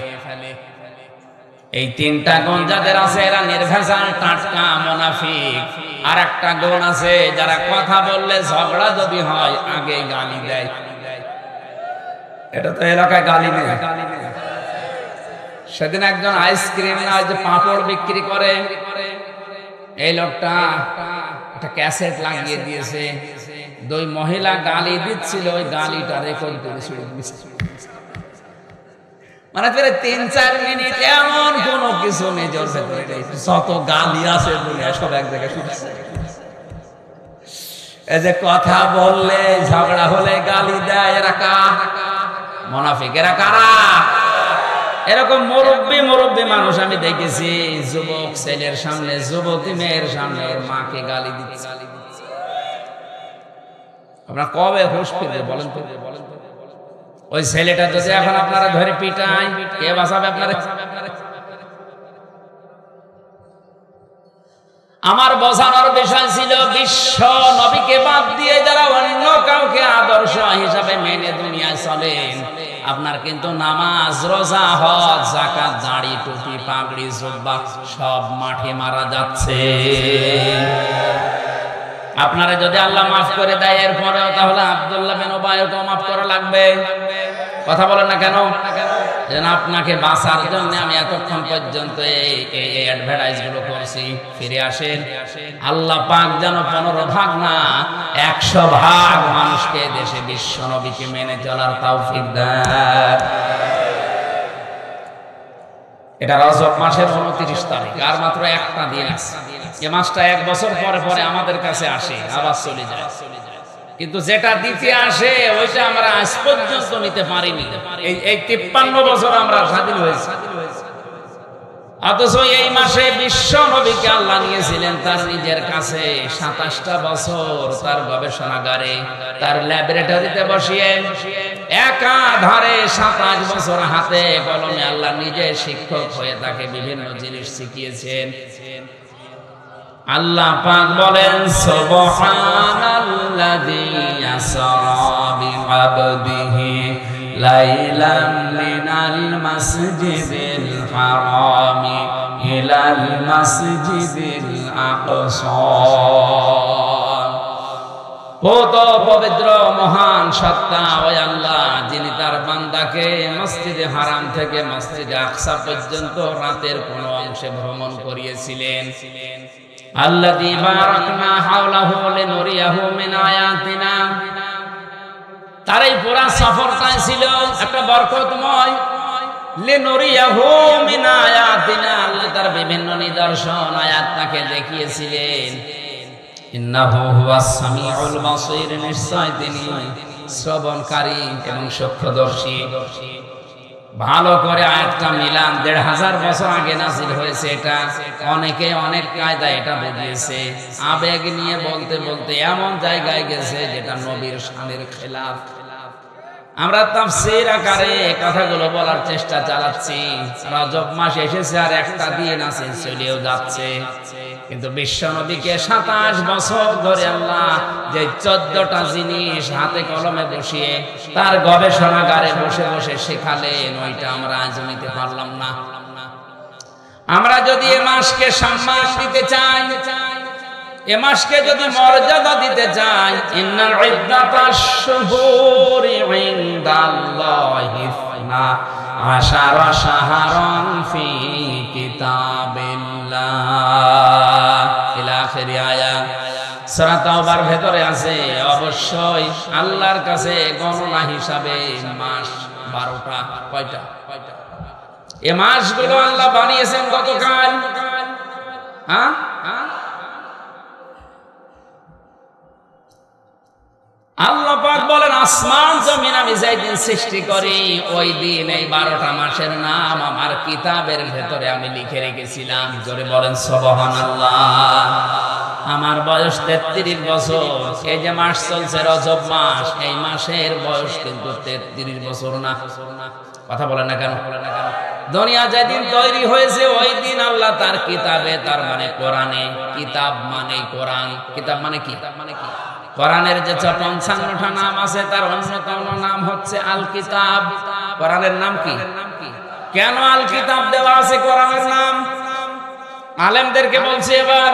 এই 3টা গুণ যাদের আছে এরা নির্ভেজাল টাটকা মুনাফিক। আর একটা গুণ আছে, যারা কথা বললে ঝগড়া যদি হয় আগে গালি দেয়। এটা তো এলাকায় গালি নেই। সেদিন একজন আইসক্রিম না যে পাঁপড় বিক্রি করে, এই লোকটা একটা ক্যাসেট লাগিয়ে দিয়েছে, দুই মহিলা গালি দিচ্ছিল, ওই গালিটা রেকর্ড করে ছেড়ে দিয়েছে। মানে 3-4 মিনিট এমন কোন কিছু মেজর ভেতরে নেই, যত গালি আছে দুনিয়া সব এক জায়গায় শুনছে। এই যে কথা বললে ঝগড়া হলে গালি দেয়, এরা মুনাফিক। এরা কারা? এরকম মুরব্বী মানুষ আমি দেখেছি, যুবক ছেলের সামনে, যুবতী মেয়ের সামনে ওর মাকে গালি দিচ্ছে। আপনারা কবে হুঁশ ফিরবে বলেন তো? ওই ছেলেটা যদি এখন আপনারা ধরে পিটায়, কে বাঁচাবে আপনারা? আমার বোঝানোর বিষয় ছিল বিশ্ব নবীকে বাদ দিয়ে যারা অন্য কাউকে আদর্শ হিসাবে মেনে দুনিয়ায় চলেন, আপনার কিন্তু নামাজ, রোজা, হজ, যাকাত, দাড়ি, টুপি, পাগড়ি, জুব্বা সব মাঠে মারা যাচ্ছে। আপনারা যদি আল্লাহ মাফ করে দেয় এরপরেও, তাহলে আব্দুল্লাহ বিন উবাইকে মাফ করা লাগবে। কথা বলেন না কেন? যেন আপনাকে বাঁচার জন্য আমি এতক্ষণ পর্যন্ত এই অ্যাডভার্টাইজ গুলো করছি। ফিরে আসেন, আল্লাহ পাক যেন 15 ভাগ না 100 ভাগ মানুষকে দেশে বিশ্ব নবীকে মেনে চলার তৌফিক দেন। এটা রজব মাসের 29 তারিখ, আর মাত্র একটা দিন আছে। এই মাসটা 1 বছর পরে পরে আমাদের কাছে আসে, আবার চলে যায়। কিন্তু যেটা দিতে আসে ওইটা আমরা আজ পর্যন্ত নিতে পারিনি। এই 53 বছর আমরা স্বাধীন হয়েছি, অথচ এই মাসে বিশ্ব নবীকে আল্লাহ নিয়েছিলেন তার নিজের কাছে 27টা বছর তার গবেষণাগারে, তার ল্যাবরেটরিতে বসিয়ে একাধারে 27 বছর হাতে কলমে আল্লাহ নিজে শিক্ষক হয়ে তাকে বিভিন্ন জিনিস শিখিয়েছেন। আল্লাহ পাক বলেন, সুবহানাল্লাযী আসরা বিআবদিহি লাইলাম মিনাল মাসজিদিল হারামি ইলাল মাসজিদিল আকসা। কত পবিত্র মহান সত্তা ওই আল্লাহ, যিনি তার বান্দাকে মসজিদে হারাম থেকে মসজিদে আকসা পর্যন্ত রাতের কোন অংশে ভ্রমণ করিয়েছিলেন। আল্লাযী বারাকনা হাওলাহু লিনুরিয়াহু মিন আয়াতিনা। তার এই পুরা সফরটা ছিল একটা বরকতময়। লিনুরিয়াহু মিন আয়াতিনা, আল্লাহ তার বিভিন্ন নিদর্শন আয়াত তাকে দেখিয়েছিলেন। ইন্নাহু হুয়াস সামিউল বাসীর, নিশ্চয় তিনি শ্রবণকারী এবং চক্ষুদর্শী। ভালো করে আয়াতটা মিলান, 1500 বছর আগে নাযিল হয়েছে। এটা অনেকে অনেক কায়দায় এটা বুঝিয়েছে, আবেগ নিয়ে বলতে বলতে এমন জায়গায় গেছে যেটা নবীর শানের খেলাফ। আমরা তাফসীর আকারে কথাগুলো বলার চেষ্টা চালাচ্ছি। রজব মাস এসেছে আর একটা দিন আছে, চলেও যাচ্ছে। কিন্তু বিশ্ব নবীকে 27 বছর ধরে আল্লাহ যে 14টা জিনিস হাতে কলমে বসিয়ে তার গবেষণাগারে বসে বসে শেখালেন, ওইটা আমরা আজ নিতে পারলাম না। আমরা যদি এ মাসকে সম্মান দিতে চাই, এ মাসকে যদি মর্যাদা দিতে চাই, ইন্নাল ইদ্দাতাশ শুহুরি ইনদাল্লাহি 12 শাহরান ফি কিতাবিল্লাহ ইলা আখির আয়াত। সূরা তাওবার ভেতরে আছে অবশ্যই আল্লাহর কাছে গণনা হিসাবে মাস 12টা। কয়টা? এই মাসগুলো আল্লাহ বানিয়েছেন গতকাল। হ্যাঁ, আল্লাহ পাক বলেন, আসমান জমিন আমি যেই দিন সৃষ্টি করি ওই দিন এই 12টা মাসের নাম আমার কিতাবের ভেতরে আমি লিখে রেখেছিলাম। জোরে বলেন সুবহানাল্লাহ। আমার বয়স 33 বছর। এই যে মাস চলছে রজব মাস, এই মাসের বয়স কিন্তু 33 বছর না। কথা বলেন না কেন? দুনিয়া যেদিন তৈরি হয়েছে ওই দিন আল্লাহ তার কিতাবে, তার মানে কোরআনে, কিতাব মানে কোরআন, কিতাব মানে কি? কোরআনের যে 55টা নাম আছে তার অন্যতম নাম হচ্ছে আল কিতাব। কোরআনের নাম কি? কেন আল কিতাব দেওয়া আছে কোরআনের নাম? আলেমদেরকে বলছি এবার,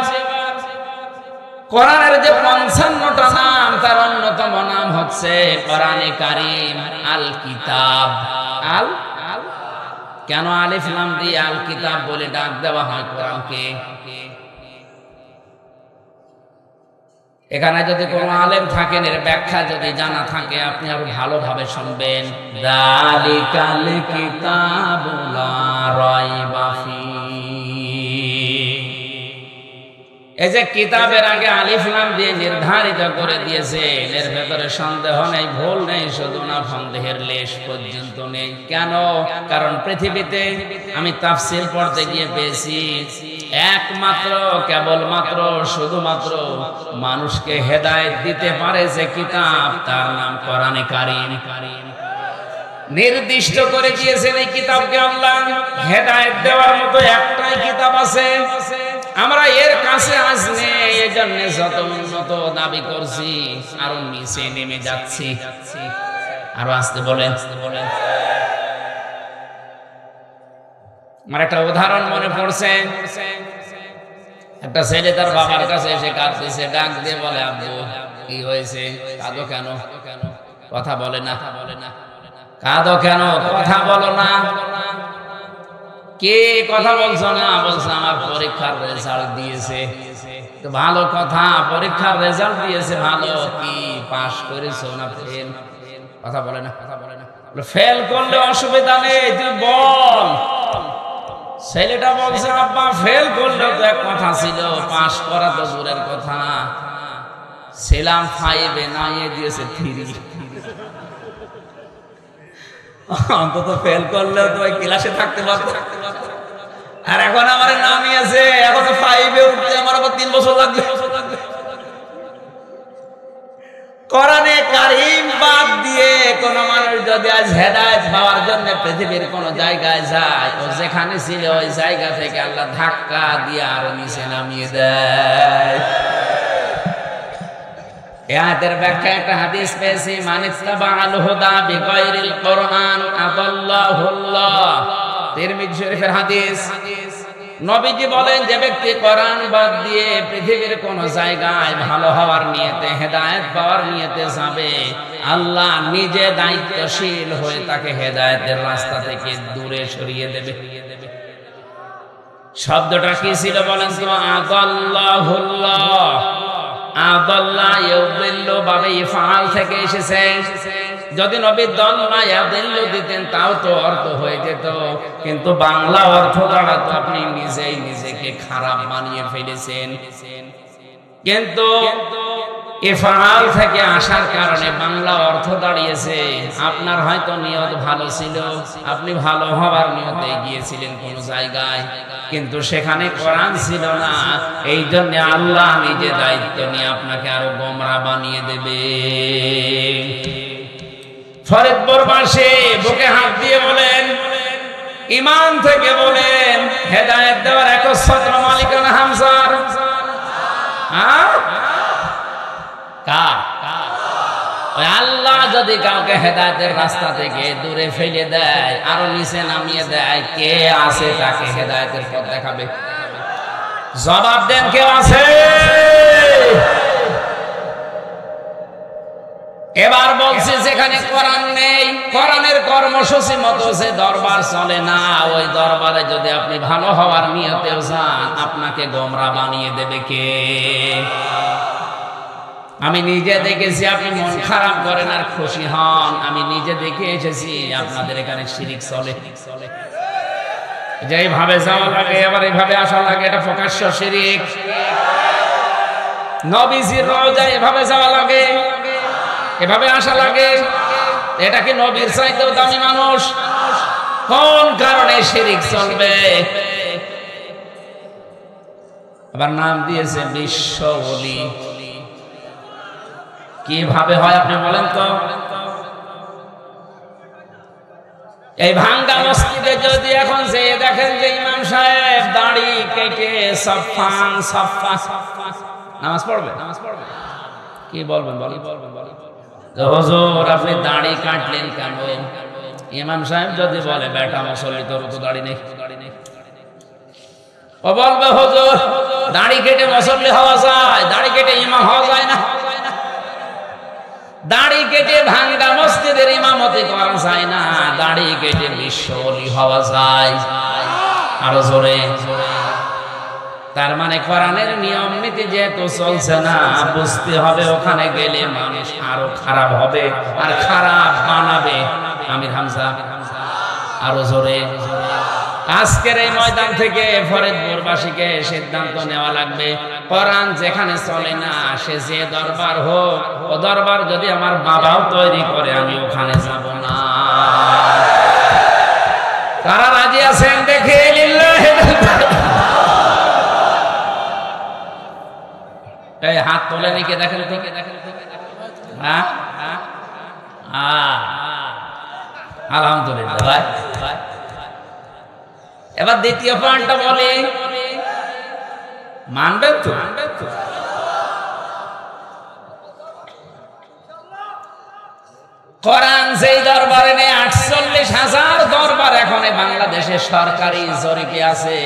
কোরআনের যে 55টা নাম তার অন্যতম নাম হচ্ছে কোরআনে কারীম আল কিতাব। আল কেন আলিফ লাম দিয়ে আল কিতাব বলে ডাক দেওয়া হয় কোরআনকে? এখানে যদি কোনো আলেম থাকেন এর ব্যাখ্যা যদি জানা থাকে আপনি আরো ভালোভাবে শুনবেন। যালিকাল কিতাবু লা রাইবা ফীহি, এই যে কিতাবের আগে আলিফ লাম দিয়ে নির্ধারিত করে দিয়েছে, এর ভেতরে সন্দেহ নেই, ভুল নেই, শুধু না সন্দেহের লেশ পর্যন্ত নেই। কেন? কারণ পৃথিবীতে আমি তাফসীর পড়তে গিয়ে পেয়েছি একমাত্র কেবলমাত্র শুধুমাত্র মানুষকে হেদায়েত দিতে পারে যে কিতাব, তার নাম কোরআনে কারীম। নির্দিষ্ট করে দিয়েছেন এই কিতাবকে আল্লাহ, হেদায়েত দেওয়ার মতো একটাই কিতাব আছে। আমরা এর কাছে আসলে এই জন্য যত উন্নত দাবি করছি আরো নিচে নেমে যাচ্ছি। আরো আসতে বলেন। আমার একটা উদাহরণ মনে পড়ছে, একটা ছেলে তার বাবার কাছে এসে কাঁদতেছে, ডাক দিয়ে বলে, আব্বু কি হয়েছে, কাঁদো কেন? কথা বলে না। কাঁদো কেন? কথা বলো না। কে কথা বলছো না? বলছে আমার পরীক্ষার রেজাল্ট দিয়েছে। তো ভালো কথা, পরীক্ষার রেজাল্ট দিয়েছে ভালো, কি পাস করেছো না ফেল? কথা বলে না। ফেল করলে অসুবিধা নেই, তুই বল। ছেলেটা বলছে, আব্বা ফেল করলেও তো এক কথা ছিল, পাস করা তো দূরের কথা, ছিলাম 5 নামিয়ে দিয়েছে 3। অন্তত ফেল করলেও তো ওই ক্লাসে থাকতে পারতো, আর এখন আমার নামিয়েছে, এখন 5 উঠতে আমার আবার 3 বছর লাগবে। কোরআনে কারীম বাদ দিয়ে কোন মানুষ যদি আজ হেদায়েত পাওয়ার জন্য পৃথিবীর কোন জায়গায় যায়, ও যেখানে ছিল ওই জায়গা থেকে আল্লাহ ধাক্কা দিয়ে আরো নিচে নামিয়ে দেয়। এই আয়াতের ব্যাখ্যা একটা হাদিস পেয়েছি, মানিত্তাবাআল হুদা বিগাইরিল কোরআন আদাল্লাহুল্লাহ, তিরমিজি শরীফের হাদিস। নবীজি বলেন, যে ব্যক্তি কোরআন বাদ দিয়ে পৃথিবীর কোন জায়গায় ভালো হওয়ার নিয়তে, হেদায়েত পাওয়ার নিয়তে যাবে, আল্লাহ নিজে দায়িত্বশীল হয়ে তাকে হেদায়েতের রাস্তা থেকে দূরে সরিয়ে দেবে। শব্দটা কি ছিল বলেন তো? আদাল্লাহুল্লাহ। আদাল্লাহ ইউদিল্লু বাবে ইফআল থেকে এসেছে। যদি নবী দল্লা ইয়াদিল্লু দিতেন তাও তো অর্থ হয়ে যেত, কিন্তু বাংলা অর্থ দ্বারা তো আপনি নিজেই নিজেকে খারাপ বানিয়ে ফেলেছেন। কিন্তু ইফআল থেকে আসার কারণে বাংলা অর্থ দাঁড়িয়েছে, আপনার হয়তো নিয়ত ভালো ছিল, আপনি ভালো হওয়ার নিয়তে গিয়েছিলেন কোন জায়গায়, কিন্তু সেখানে কোরআন ছিল না, এই জন্য আল্লাহ নিজে দায়িত্ব নিয়ে আপনাকে আরো গোমরা বানিয়ে দেবে। ফরিদপুর বাসী বুকে হাত দিয়ে বলেন, ঈমান থেকে বলেন, হেদায়েত দেওয়ার একচ্ছত্র মালিকানা হামজার। আল্লাহ যদি কাউকে হেদায়েতের রাস্তা থেকে দূরে ফেলে দেয়, আরো নিচে নামিয়ে দেয়, কে আছে তাকে হেদায়েতের পথ দেখাবে? জবাব দেন, কেউ আছে? এবার বলছি, যেখানে কোরআন নেই, কোরআনের কর্মসূচি মতো যে দরবার চলে না, ওই দরবারে যদি আপনি ভালো হওয়ার নিয়তেও যান, আপনাকে গোমরা বানিয়ে দেবে কে? আমি নিজে দেখেছি, আপনি মন খারাপ করেন আর খুশি হন, আমি নিজে দেখে এসেছি আপনাদের এখানে শিরিক চলে। যেভাবে যাওয়া লাগে আবার এইভাবে আসা লাগে, এটা প্রকাশ্য শিরিক। নবীজির রওজায় এভাবে যাওয়া লাগে, এভাবে আসা লাগে, এটা কি নবীর চাইতেও দামি মানুষ? কোন কারণে শিরিক চলবে? আবার নাম দিয়েছে বিশ্ব ওলি। কিভাবে হয় আপনি বলেন তো? এই ভাঙ্গা মসজিদে যদি এখন যে দেখেন যে ইমাম সাহেব দাড়ি কেটে নামাজ পড়বে, কি বলবেন? হুজুর আপনি দাড়ি কাটলেন কেন? ইমাম সাহেব যদি বলে, বেটা মুসল্লি তোর তো দাড়ি নেই, ও বলবে, হুজুর দাড়ি কেটে মুসল্লি হওয়া যায়, দাড়ি কেটে ইমাম হওয়া যায় না। দাড়ি কেটে ভাঙ্গা মসজিদের ইমামতি করা যায় না, দাড়ি কেটে বিশ্ব ওলি হওয়া যায়। আরো জোরে। তার মানে কোরআনের নিয়ম নীতি যেহেতু চলছে না, বুঝতে হবে ওখানে গেলে মানুষ আরো খারাপ হবে আর খারাপ বানাবে। আমির হামজা আরো জোরে। আজকের এই ময়দান থেকে ফরিদপুরবাসীকে সিদ্ধান্ত নেওয়া লাগবে, কোরআন যেখানে চলে না সে যে দরবার হোক, ও দরবার যদি আমার বাবাও তৈরি করে আমি ওখানে যাব না। কারা রাজি আছেন দেখে এই হাত তোলে নিকে দেখেন তো। হ্যাঁ আলহামদুলিল্লাহ। এবার দ্বিতীয় পয়েন্টটা বলি, মানবেন তো? কোরআন যেই দরবারে নেই 48,000 দরবার এখন বাংলাদেশে সরকারি জরিপে আছে,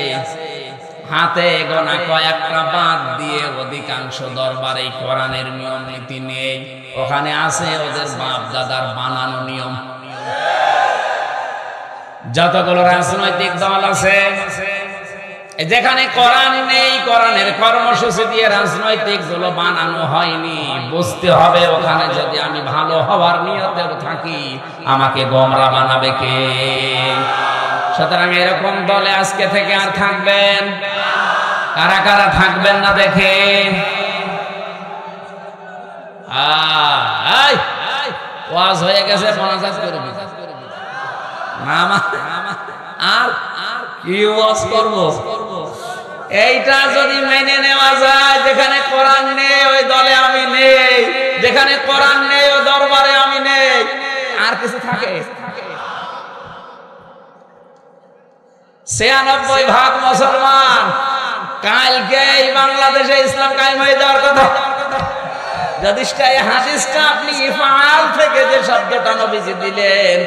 হাতে গোনা কয়েকটা বাদ দিয়ে অধিকাংশ দরবারে কোরআনের নিয়ম নীতি নেই। ওখানে আছে ওদের বাপ দাদার বানানো নিয়ম। যতগুলো রাজনৈতিক দল আছে যেখানে কোরআন নেই, কোরআনের কর্মসূচি দিয়ে রাজনৈতিক দল বানানো হয়নি। বুঝতে হবে ওখানে যদি আমি ভালো হওয়ার নিয়তে থাকি আমাকে গোমরা বানাবে কে? সুতরাং এরকম দলে আজকে থেকে আর থাকবেন? কারা কারা থাকবেন না দেখে? ওয়াজ হয়ে গেছে, মোনাজাত করবি আর কি ওয়াজ করব? এইটা যদি মেনে নেওয়া যায়, যেখানে কোরআন নেই ওই দলে আমি নেই, যেখানে কোরআন নেই ওই দরবারে আমি নেই, আর কিছু থাকে? 96% মুসলমান। কালকে বাংলাদেশে ইসলাম কায়েম হয়ে যাওয়ার কথা। যদি হাদিসটা আপনি ইফআল থেকে যে শব্দটা নবীজি দিলেন,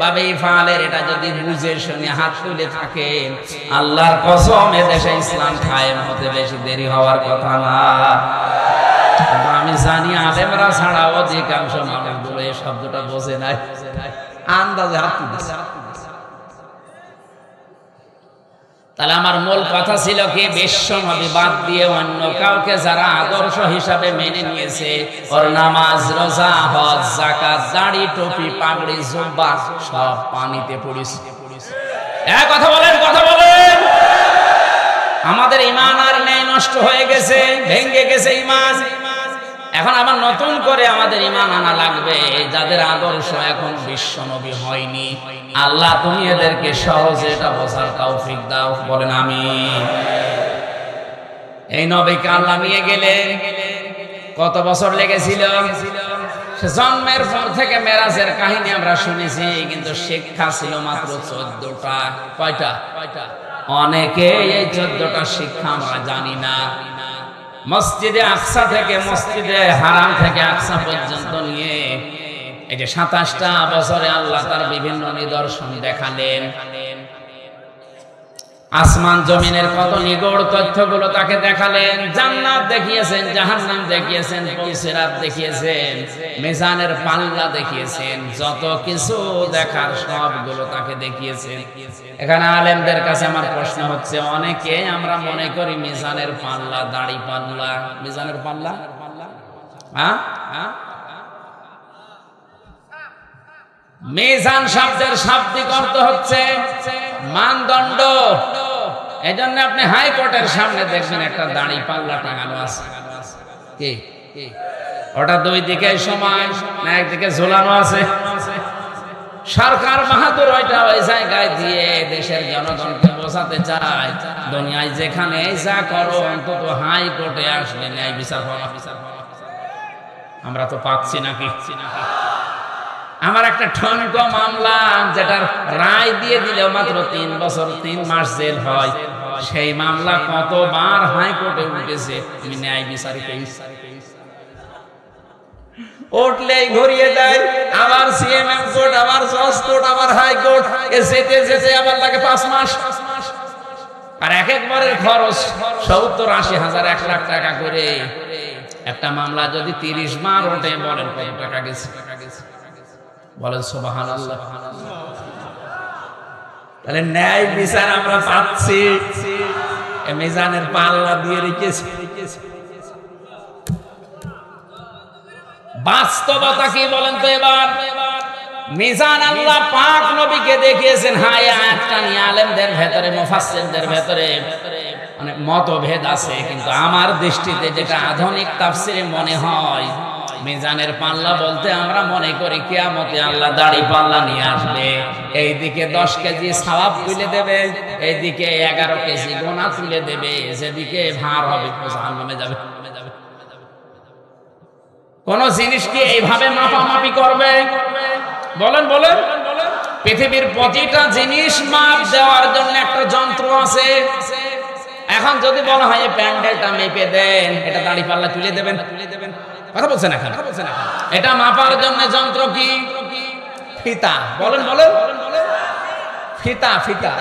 বাবে ইফআলের এটা যদি বুঝে শুনে হাত তুলে থাকেন, আল্লাহর কসম এদেশে ইসলাম কায়েম হতে বেশি দেরি হওয়ার কথা না। আমি জানি আলেমরা ছাড়া অধিকাংশ মানুষগুলো এই শব্দটা বোঝে নাই, আন্দাজে হাত তুলেছে। তাহলে আমার মূল কথা ছিল কি, বিশ্ব নবী বাদ দিয়ে অন্য কাউকে যারা আদর্শ হিসাবে মেনে নিয়েছে, ওর নামাজ, রোজা, হজ, যাকাত, দাড়ি, টুপি, পাগড়ি, জুব্বা সব পানিতে পড়েছে। কথা বলেন, কথা বলেন। আমাদের ঈমান আর নেই, নষ্ট হয়ে গেছে, ভেঙে গেছে ঈমান। এখন আবার নতুন করে আমাদের ঈমান আনা লাগবে। যাদের আদর্শ এখন বিশ্ব নবী হয়নি, আল্লাহ তুমি এদেরকে সহজে এটা বোঝার তৌফিক দাও, বলেন আমিন। এই নবীকে আল্লাহ নিয়ে গেলেন, কত বছর লেগেছিল? সে জন্মের পর থেকে মেরাজের কাহিনী আমরা শুনেছি, কিন্তু শিক্ষা ছিল মাত্র 14টা। কয়টা? অনেকে এই 14টা শিক্ষা আমরা জানি না। মসজিদে আকসা থেকে মসজিদে হারাম থেকে আকসা পর্যন্ত নিয়ে এই যে 27টা বছরে আল্লাহ তার বিভিন্ন নিদর্শন দেখালেন। আসমান জমিনের কত নিগড় তথ্যগুলো তাকে দেখালেন। জান্নাত দেখিয়েছেন, জাহান্নাম দেখিয়েছেন, সিরাত দেখিয়েছেন, মিজানের পাল্লা দেখিয়েছেন, যত কিছু দেখার সবগুলো তাকে দেখিয়েছেন। এখানে আলেমদের কাছে আমার প্রশ্ন হচ্ছে, অনেকে আমরা মনে করি মিজানের পাল্লা দাড়ি পাল্লা, মিজানের পাল্লা মিজান শব্দের শাব্দিক অর্থ হচ্ছে মানদণ্ড। এই জন্য আপনি হাইকোর্টের সামনে দেখবেন একটা দাড়ি পাল্লা টাঙানো আছে, কি ওটা দুই দিকে সমান না একদিকে ঝোলানো আছে? সরকার বাহাদুর ওইটা ওই জায়গায় দিয়ে দেশের জনগণকে বোঝাতে চায়, দুনিয়ায় যেখানে যা করো অন্তত হাইকোর্টে আসলে ন্যায় বিচার হওয়া। আমরা তো পাচ্ছি নাকি? আমার একটা ঠনক মামলা, যেটার রায় দিয়ে দিলেও মাত্র 3 বছর 3 মাস জেল হয়, সেই মামলা কতবার হাইকোর্টে উঠেছে, আমি ন্যায় বিচারিত উঠলেই ঘুরিয়ে দেয়, আবার সিএমএম কোর্ট, আবার জজ কোর্ট, আবার হাইকোর্ট, যেতে যেতে আবার লাগে 5 মাস। আর এক একবারের খরচ 70-80 হাজার 1 লাখ টাকা করে। একটা মামলা যদি 30 বার ওঠে, বলেন কত টাকা গেছে? বলেন সুবহানাল্লাহ। তাহলে ন্যায় বিচার আমরা পাচ্ছি, মিজানের পাল্লা দিয়ে রেখেছে। বাস্তবতা কি বলেন তো এবার? মিজান আল্লাহ পাক নবীকে দেখিয়েছেন। হ্যাঁ, আয়াতটা নিয়ে আলেমদের ভেতরে, মুফাসসিরদের ভেতরে মানে মতভেদ আছে, কিন্তু আমার দৃষ্টিতে যেটা আধুনিক তাফসিরে মনে হয়, মিজানের পাল্লা বলতে আমরা মনে করি কিয়ামতে আল্লাহ দাড়ি পাল্লা নিয়ে আসবে, এইদিকে 10 কেজি সওয়াব তুলে দেবে, এইদিকে 11 কেজি গুনাহ তুলে দেবে, যেদিকে ভার হবে জাহান্নামে যাবে। কোন জিনিস কি এইভাবে মাপামাপি করবে? বলেন বলেন। পৃথিবীর প্রতিটা জিনিস মাপ দেওয়ার জন্য একটা যন্ত্র আছে। এখন যদি বলা হয় এই প্যান্ডেলটা মেপে দেন, এটা দাড়ি পাল্লা তুলে দেবেন, কথা বলছেন এখন? এটা মাপার জন্য যন্ত্র কি? ফিতা। বলেন বলেন। ফিতা ফিতা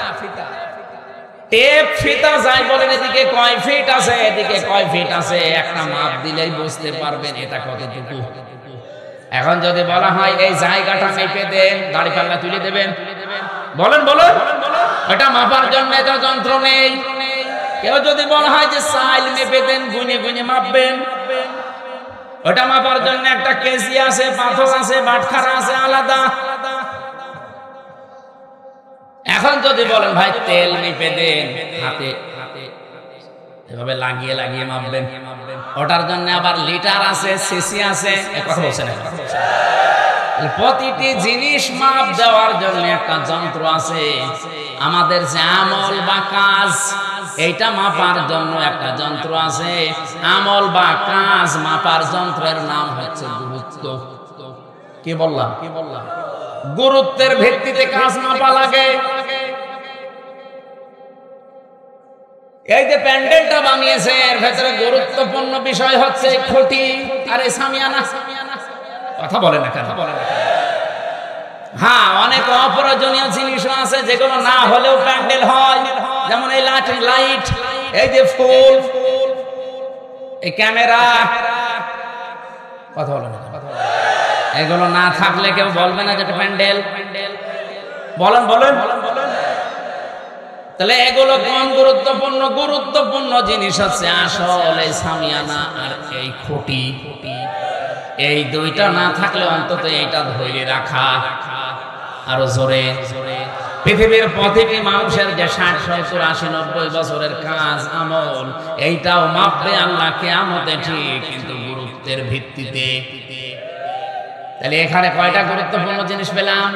টেপ, ফিতা যাই বলেন, এদিকে কয় ফিট আছে, এদিকে কয় ফিট আছে, একটা মাপ দিলেই বুঝতে পারবেন এটা কতটুকু। এখন যদি বলা হয় এই জায়গাটা মেপে দেন, দাড়ি পাল্লা তুলে দেবেন, বলেন বলেন। এটা মাপার জন্য এটা যন্ত্র নেই। কেউ যদি বলা হয় যে সাইল মেপে দেন, গুনে গুনে মাপবেন, ওটা মাপার জন্য একটা কেজি আছে, পাথর আছে, বাটখারা আছে আলাদা। এখন যদি বলেন ভাই তেল মেপে দেন, হাতে এভাবে লাগিয়ে লাগিয়ে মাপবেন, ওটার জন্য আবার লিটার আছে, সিসি আছে, কথা বলছেন। প্রতিটি জিনিস মাপ দেওয়ার জন্য একটা যন্ত্র আছে। আমাদের যে আমল বা কাজ, এইটা মাপার জন্য একটা যন্ত্র আছে। আমল বা কাজ মাপার যন্ত্রের নাম হচ্ছে গুরুত্ব। কি বললাম? গুরুত্বের ভিত্তিতে কাজ মাপা লাগে। এই যে প্যান্ডেলটা বানিয়েছে, এর ভেতরে গুরুত্বপূর্ণ বিষয় হচ্ছে খুঁটি আর এই সামিয়ানা। কথা বলে না কেন? হ্যাঁ, অনেক অপ্রয়োজনীয় জিনিসও আছে যেগুলো না হলেও প্যান্ডেল হয়, যেমন এই লাইট, এই যে ফুল, এই ক্যামেরা, কথা বলে না। এগুলো না থাকলে কেউ বলবে না যেটা প্যান্ডেল। বলেন বলেন। তাহলে এগুলো কোন গুরুত্বপূর্ণ? গুরুত্বপূর্ণ জিনিস হচ্ছে আসলে সামিয়ানা আর এই খুঁটি। এই দুইটা না থাকলে অন্তত এইটা ধরে রাখা। আরো জোরে। পৃথিবীর প্রতিটি মানুষের যে 60, 70, 80, 90 বছরের কাজ আমল, এইটাও মাপবে আল্লাহ কিয়ামতে, ঠিক, কিন্তু গুরুত্বের ভিত্তিতে। তাহলে এখানে কয়টা গুরুত্বপূর্ণ জিনিস পেলাম?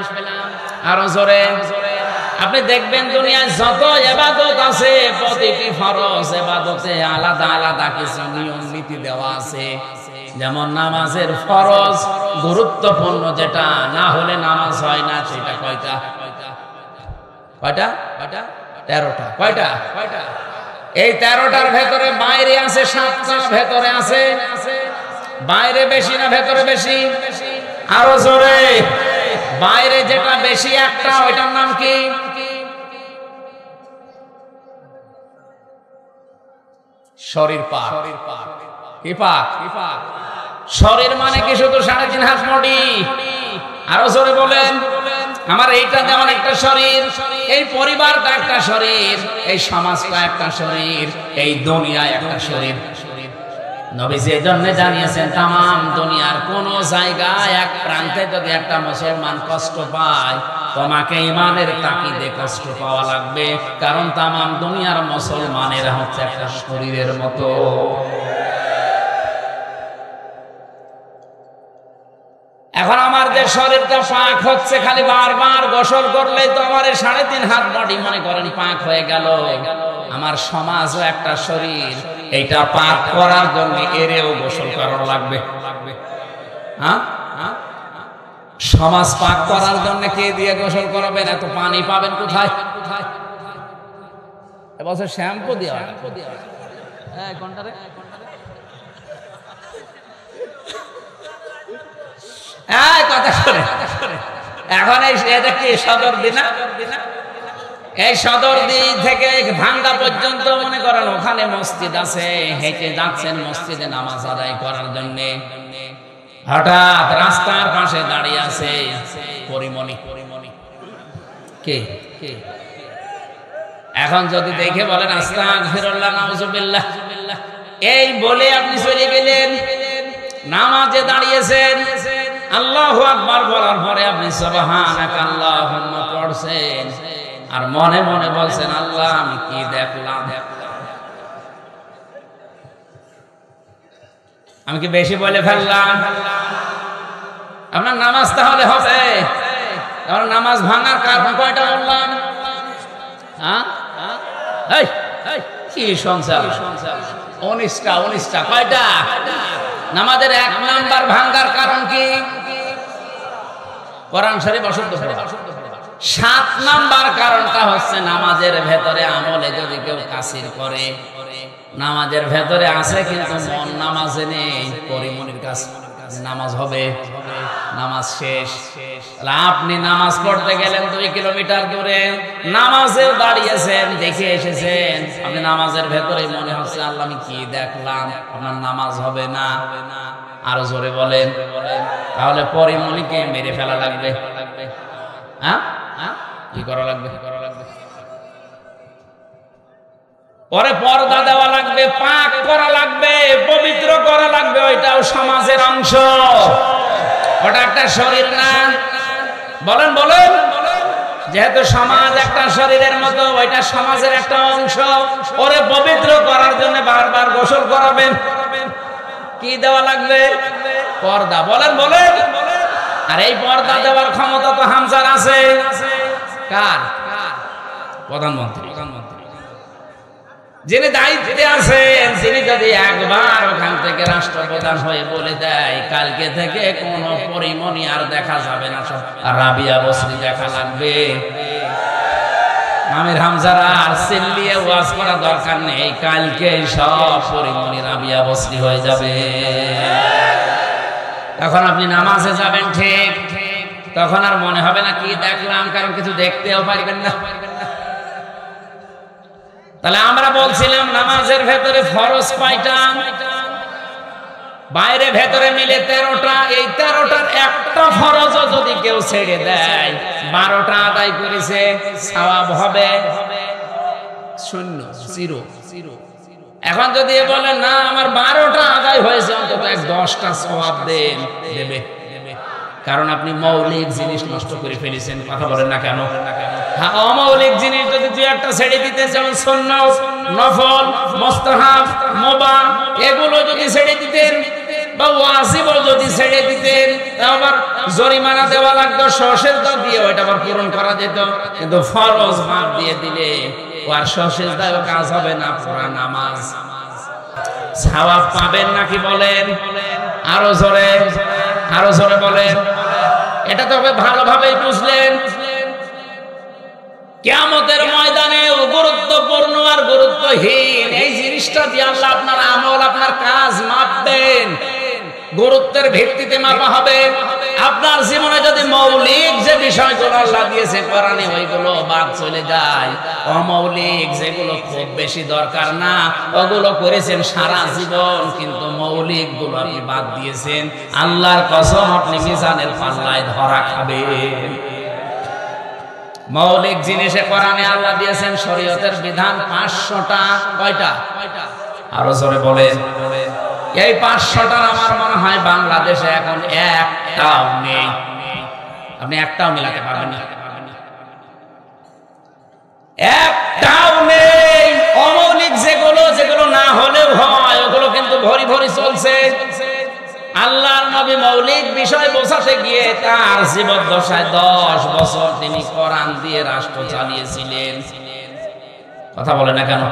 আরো জোরে। আপনি দেখবেন দুনিয়ায় যত ইবাদত আছে, প্রতিটি ফরজ ইবাদতে আলাদা আলাদা কিছু নিয়ম নীতি দেওয়া আছে। যেমন নামাজের ফরজ গুরুত্বপূর্ণ, যেটা না হলে নামাজ হয় না, সেটা কয়টা? 13টা। কয়টা? এই 13টার ভেতরে বাইরে আছে 7টা, ভেতরে আছে। বাইরে বেশি না ভেতরে বেশি? আরো জোরে। বাইরে যেটা বেশি একটা, ওইটার নাম কি? শরীর পাক। কি পাক? শরীর মানে কি শুধু 3.5 হাত বডি? আরো জোরে বলেন। আমার এইটা যেমন একটা শরীর, এই পরিবারটা একটা শরীর, এই সমাজটা একটা শরীর, এই দুনিয়া একটা শরীর। নবীজি এজন্য জানিয়েছেন তামাম দুনিয়ার কোন জায়গায় এক প্রান্তে যদি একটা মুসলমান কষ্ট পায়, তোমাকে ইমানের তাকিদে কষ্ট পাওয়া লাগবে, কারণ তামাম দুনিয়ার মুসলমানেরা হচ্ছে একটা শরীরের মতো। এখন আমার যে শরীরটা পাক হচ্ছে, খালি বারবার গোসল করলেই তো আমার 3.5 হাত বডি মনে করেন পাক হয়ে গেল। আমার সমাজও একটা শরীর, এইটা পাক করার জন্য এরেও গোসল করার লাগবে। হ্যাঁ, সমাজ পাক করার জন্য কে দিয়ে গোসল করাবেন? এত পানি পাবেন কোথায়? এবছর শ্যাম্পু দেওয়া। কথা শুনে এখন এটা কি সদর দিনা? এই সদরদি থেকে ভাঙ্গা পর্যন্ত মনে করেন ওখানে মসজিদ আছে, হেঁটে যাচ্ছেন মসজিদে নামাজ আদায় করার জন্য। হঠাৎ রাস্তার পাশে দাঁড়িয়ে আছে পরিমণি। কে? এখন যদি দেখে বলেন আস্তাগফিরুল্লাহ নাউজুবিল্লাহ, এই বলে আপনি চলে গেলেন, নামাজে দাঁড়িয়েছেন, আল্লাহু আকবার বলার পরে আপনি সুবহানাকা আল্লাহুম্মা পড়ছেন, আর মনে মনে বলছেন আল্লাহ আমি কি দেখলাম, আমি কি বেশি বলে ফেললাম? আপনার নামাজ তাহলে হবে? তাহলে নামাজ ভাঙার কারণ কয়টা বললাম? কি সংসার, 19টা কয়টা? নামাজের 1 নাম্বার ভাঙার কারণ কি? কোরআন শরীফ অশুদ্ধ পড়া। 7 নাম্বার কারণটা হচ্ছে নামাজের ভেতরে আমলে যদি কেউ কাসির করে, নামাজের ভেতরে আছে কিন্তু মন নামাজে নেই, পরিমনির কাছে নামাজ হবে, নামাজ শেষ। আপনি নামাজ পড়তে গেলেন 2 কিলোমিটার দূরে, নামাজেও দাঁড়িয়েছেন, দেখে এসেছেন, আপনি নামাজের ভেতরে মনে হচ্ছে আল্লাহ আমি কি দেখলাম, আপনার নামাজ হবে না। আরো জোরে বলেন। তাহলে পরিমনিকে মেরে ফেলা লাগবে, হ্যাঁ কি করা লাগবে? পরে পর্দা দেওয়া লাগবে, পাক করা লাগবে, পবিত্র করা লাগবে। ওইটাও সমাজের অংশ, ওটা একটা শরীর না। বলেন বলেন, যেহেতু সমাজ একটা শরীরের মতো, ওইটা সমাজের একটা অংশ। ওরে পবিত্র করার জন্য বারবার গোসল করাবেন। কি দেওয়া লাগবে? পর্দা। বলেন বলেন। আর এই পর্দা দেওয়ার ক্ষমতা তো হামজার আছে। কার? প্রধানমন্ত্রী। যিনি দায়িত্বে আছেন, তিনি যদি একবার ওখান থেকে রাষ্ট্রপ্রধান হয়ে বলে দেয় কালকে থেকে কোনো পরিমণি আর দেখা যাবে না, সব রাবিয়া বসরি দেখা লাগবে, আমির হামজারা আর চিল্লিয়ে ওয়াজ করা দরকার নেই, কালকে সব পরিমণি রাবিয়া বসরি হয়ে যাবে। তখন আপনি নামাজে যাবেন, ঠিক তখন আর মনে হবে না কি দেখলাম, কারণ কিছু দেখতেও পারবেন না। তাহলে আমরা বলছিলাম নামাজের ভেতরে ফরজ কয়টা? বাইরে ভেতরে মিলে 13টা। এই 13টার একটা ফরজও যদি কেউ ছেড়ে দেয়, 12টা আদায় করেছে, সওয়াব হবে 0। এখন যদি বলে না আমার 12টা আদায় হয়েছে, অন্তত 10টা সওয়াব দেবে, কারণ আপনি মৌলিক জিনিস নষ্ট করে ফেলেছেন। কথা বলেন না কেন? হ্যাঁ, অমৌলিক জিনিস যদি 2-1টা ছেড়ে দিতে, যেমন সুন্নাত, নফল, মুস্তাহাব, মুবাহ, এগুলো যদি ছেড়ে দিতেন বা ওয়াজিব যদি ছেড়ে দিতেন, আবার জরিমানা দেওয়া লাগতো, সওয়াব দিয়ে ওইটা আবার পূরণ করা যেত। কিন্তু ফরজ বাদ দিয়ে দিলে আর সওয়াব কাজ হবে না, পুরা নামাজ সওয়াব পাবেন নাকি বলেন? আরো জোরে, আরো জোরে বলেন। এটা তবে ভালোভাবেই বুঝলেন। কিয়ামতের ময়দানে গুরুত্বপূর্ণ আর গুরুত্বহীন এই জিনিসটা দিয়ে আল্লাহ আপনার আমল, আপনার কাজ মাপবেন। গুরুত্বের ভিত্তিতে মাপা হবে। আপনার জীবনে যদি মৌলিক যে বিষয়গুলো আল্লাহ দিয়েছে কোরআনে, ওইগুলো বাদ চলে যায়, অমৌলিক যেগুলো খুব বেশি দরকার না ওগুলো করেছেন সারা জীবন, কিন্তু মৌলিক গুলো আপনি বাদ দিয়েছেন, আল্লাহর কসম আপনি মিজানের পাল্লায় ধরা খাবেন। মৌলিক জিনিসে কোরআনে আল্লাহ দিয়েছেন শরীয়তের বিধান 500টা। কয়টা? আরো জোরে বলেন। এই 500টার আমার মনে হয় বাংলাদেশে এখন একটাও নেই। আপনি একটাও মিলাতে পারবেন না, একটাও নেই। অমৌলিক যেগুলো না হলেও হয়, ওগুলো কিন্তু ভরি ভরি চলছে। আল্লাহর নবী মৌলিক বিষয় বোঝাতে গিয়ে তার জীবদ্দশায় 10 বছর তিনি কোরআন দিয়ে রাষ্ট্র চালিয়েছিলেন। কথা বলে না কেন?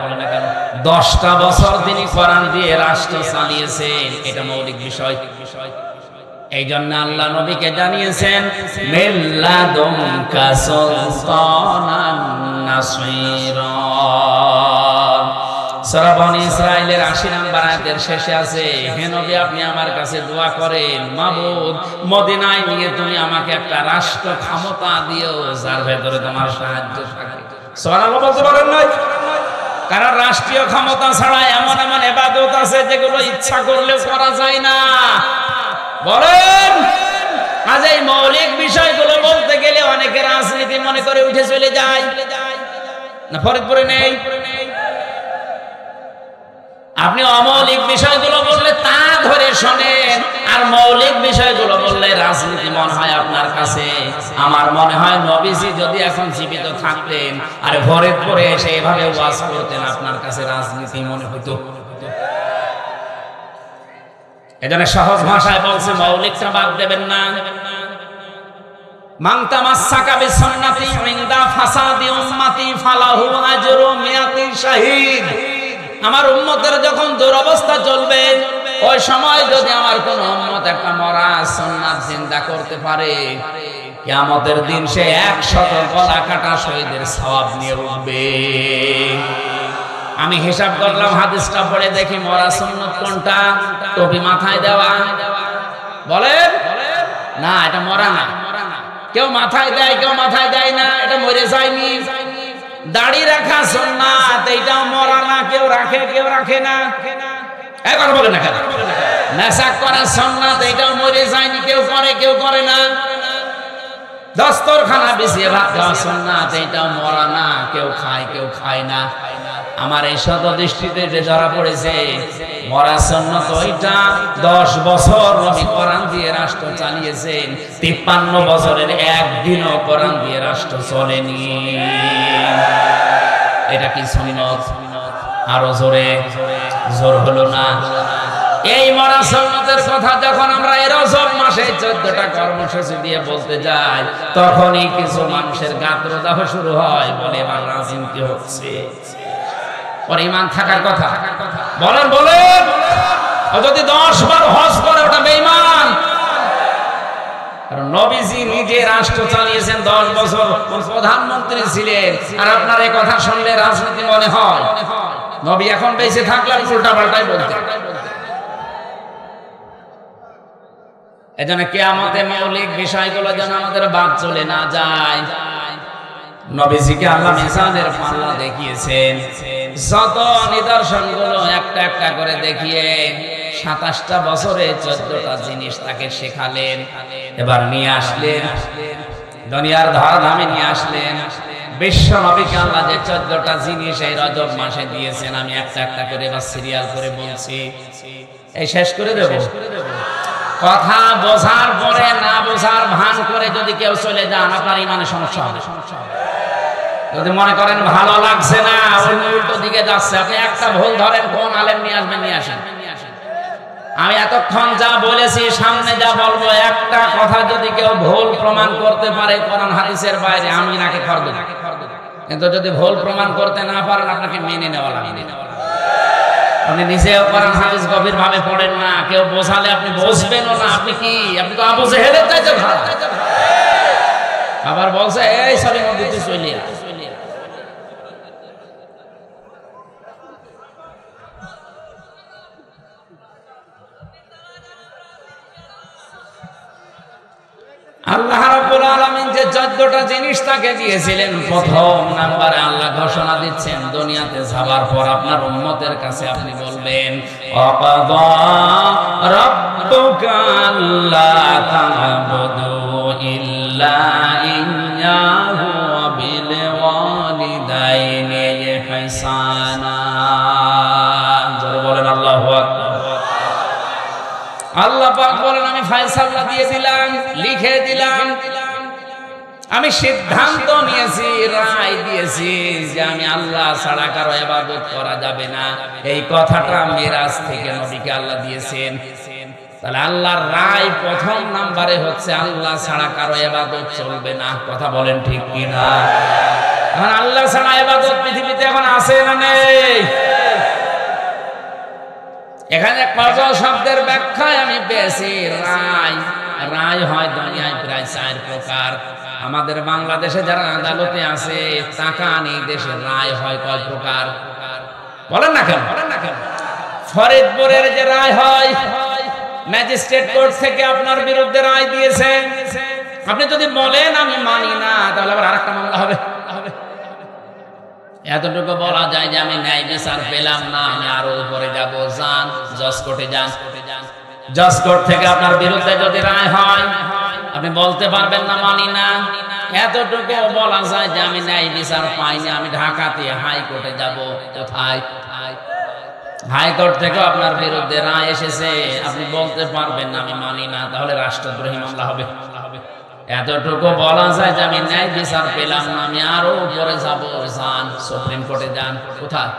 10টা বছর তিনি কোরআন দিয়ে রাষ্ট্র চালিয়েছেন। এটা মৌলিক বিষয়। এই জন্য আল্লাহ নবীকে জানিয়েছেন মিল্লাদুনকা সুলতানান নাসীরা। সূরা বনী ইসরাঈলের 80 নম্বর আয়াতের শেষে আছে, হে নবী আপনি আমার কাছে দোয়া করেন, মাবুদ মদিনায় নিয়ে তুমি আমাকে একটা রাষ্ট্র ক্ষমতা দিও যার ভেতরে তোমার সাহায্য থাকে। সুবহানাল্লাহ বলতে পারেন না? কারণ রাষ্ট্রীয় ক্ষমতা ছাড়া এমন এমন ইবাদত আছে যেগুলো ইচ্ছা করলেও করা যায় না। বলেন, আজ এই মৌলিক বিষয়গুলো বলতে গেলে অনেকে রাজনীতি মনে করে উঠে চলে যায়। না ফরিদপুরে নেই? আপনি অমৌলিক বিষয়গুলো বললে তা ধরে শোনেন, আর মৌলিক বিষয়গুলো বললে রাজনীতি মনে হয় আপনার কাছে। আমার মনে হয় নবীজি যদি এখন জীবিত থাকতেন আর ফরিদপুরে এসে এভাবে ওয়াজ করতেন, আপনার কাছে রাজনীতি মনে হতো। এজন্য সহজ ভাষায় বলছে মৌলিকটা বাদ দেবেন না। মান তামাসসাকা বিসুন্নতি ইনদা ফাসাদি উম্মতি ফালাহু আজরু মিয়াতি শাহীদ। আমার উম্মতের যখন দুরবস্থা চলবে, ওই সময় যদি আমার কোন উম্মত একটা মরা সুন্নাত জিন্দা করতে পারে, কিয়ামতের দিন সে 100 গলা কাটা শহীদের সওয়াব নিয়ে উঠবে। আমি হিসাব করলাম, হাদিসটা পড়ে দেখি মরা সুন্নাত কোনটা? টুপি মাথায় দেওয়া। বলেন না, এটা মরা না। কেউ মাথায় দেয়, কেউ মাথায় দেয় না, এটা মরে যায়নি। দাড়ি রাখা সুন্নাত, এটাও মরা না, কেউ রাখে কেউ রাখে না। এখন বলেন না কেন? নেশা করা সুন্নাত, এটাও মরে যায়নি, কেউ করে কেউ করে না। দস্তরখানা বিছিয়ে ভাত খাওয়া সুন্নাত, এটাও মরা না, কেউ খায় কেউ খায় না। আমার এই শত দৃষ্টিতে যে ধরা পড়েছে মরা সুন্নাত ওইটা। 10 বছর নবী কোরআন দিয়ে রাষ্ট্র চালিয়েছেন, 53 বছরের একদিনও কোরআন দিয়ে রাষ্ট্র চলেনি। এটা কি সুন্নাত? আরো জোরে জোর হলো না? এই মরা সুন্নাতের কথা যখন আমরা এই রজব মাসে 14টা কর্মসূচি দিয়ে বলতে যাই, তখনই কিছু মানুষের গাত্রদাহ শুরু হয়, বলে এবার রাজনীতি হচ্ছে। ওর ঈমান থাকার কথা বলেন বলেন। ও যদি 10 বার হজ করে ওটা বেঈমান। কারণ নবীজি নিজে রাষ্ট্র চালিয়েছেন 10 বছর, প্রধানমন্ত্রী ছিলেন। আর আপনার এই কথা শুনলে রাজনীতি মনে হয়? নবী এখন বেঁচে থাকলে উল্টা পাল্টাই বলতেন। এজন্য কিয়ামতে মৌলিক বিষয়গুলো যেন আমাদের বাদ চলে না যায়। নবীজিকে আল্লাহ মিজানের পাল্লা দেখিয়েছেন, যত নিদর্শনগুলো একটা একটা করে দেখিয়ে 27টা বছরে 14টা জিনিস তাকে শেখালেন। এবার নিয়ে আসলেন দুনিয়ার ধরাধামে নিয়ে আসলেন। বিশ্ব নবীকে আল্লাহ যে 14টা জিনিস এই রজব মাসে দিয়েছেন, আমি একটা একটা করে বা সিরিয়াল করে বলছি। এই শেষ করে দেব। কথা বোঝার পরে না বোঝার ভান করে যদি কেউ চলে যান, আপনার ইমানে সমস্যা হবে। যদি মনে করেন ভালো লাগছে না, উল্টো দিকে যাচ্ছে, আপনি একটা ভুল ধরেন, কোন আলেম নিয়ে আসবেন, নিয়ে আসেন। আমি এতক্ষণ যা বলেছি, সামনে যা বলবো, একটা কথা যদি কেউ ভুল প্রমাণ করতে পারে কোরআন হাদিসের বাইরে, আমি নাকি খরদ। কিন্তু যদি ভুল প্রমাণ করতে না পারেন, আপনাকে মেনে নেওয়া লাগবে। আপনি নিজেও কোরআন হাদিস গভীর ভাবে পড়েন না, কেউ বোঝালে আপনি বুঝবেনও না। আপনি কি? আপনি তো আবু জেহেলের চাইতে ভালো। আবার বলছে এই সরি নবী তুই চলিয়া। আল্লাহ রাব্বুল আলামিন যে 14টা জিনিস তাকে দিয়েছিলেন, প্রথম নম্বরে আল্লাহ ঘোষণা দিচ্ছেন, দুনিয়াতে যাবার পর আপনার উম্মতের কাছে আপনি বলবেন, ওয়াকাদা রাব্বুকা আল্লা তা'বুদু ইল্লা ইয়্যাহু ওয়া বিল ওয়ালিদাইনি ইহসানা। জোরে বলেন আল্লাহু আকবার। আল্লাহ পাক বলেন, আমি ফয়সালা দিয়ে দিলাম, লিখে দিলাম, আমি সিদ্ধান্ত নিয়েছি, রায় দিয়েছি যে আমি আল্লাহ ছাড়া কারো ইবাদত করা যাবে না। এই কথাটা মিরাজ থেকে নবীকে আল্লাহ দিয়েছেন। তাহলে আল্লাহর রায় প্রথম নম্বরে হচ্ছে আল্লাহ ছাড়া কারো ইবাদত চলবে না। কথা বলেন ঠিক কিনা? এখন আল্লাহ ছাড়া ইবাদত পৃথিবীতে এখন আছে না নেই? এখানে কজল শব্দের ব্যাখ্যায় আমি পেয়েছি রায়। রায় হয় দুনিয়ায় প্রায় 4 প্রকার। আমাদের বাংলাদেশে যারা আদালতে আছে, তাকানি দেশে রায় হয় কয় প্রকার? বলেন না কেন? ফরিদপুরের যে রায় হয়, ম্যাজিস্ট্রেট কোর্ট থেকে আপনার বিরুদ্ধে রায় দিয়েছে, আপনি যদি বলেন আমি মানি না, তাহলে আবার আরেকটা মামলা হবে। এতটুকু বলা যায় যে আমি ন্যায় বিচার পেলাম না, আমি আরো উপরে যাব। যান জজ কোর্টে যান। জজ কোর্ট থেকে আপনার বিরুদ্ধে যদি রায় হয়, আপনি বলতে পারবেন না মানি না। এতটুকু বলা যায় যে আমি ন্যায় বিচার পাইনি, আমি ঢাকাতে হাইকোর্টে যাব। কোথায়? হাইকোর্ট থেকে আপনার বিরুদ্ধে রায় এসেছে, আপনি বলতে পারবেন না আমি মানি না, তাহলে রাষ্ট্রদ্রোহী মামলা হবে। এতটুকু বলা যায় যে আমি ন্যায় বিচার পেলাম না, আমি আরো উপরে যাব, যান সুপ্রিম কোর্টে যান। কোথায়?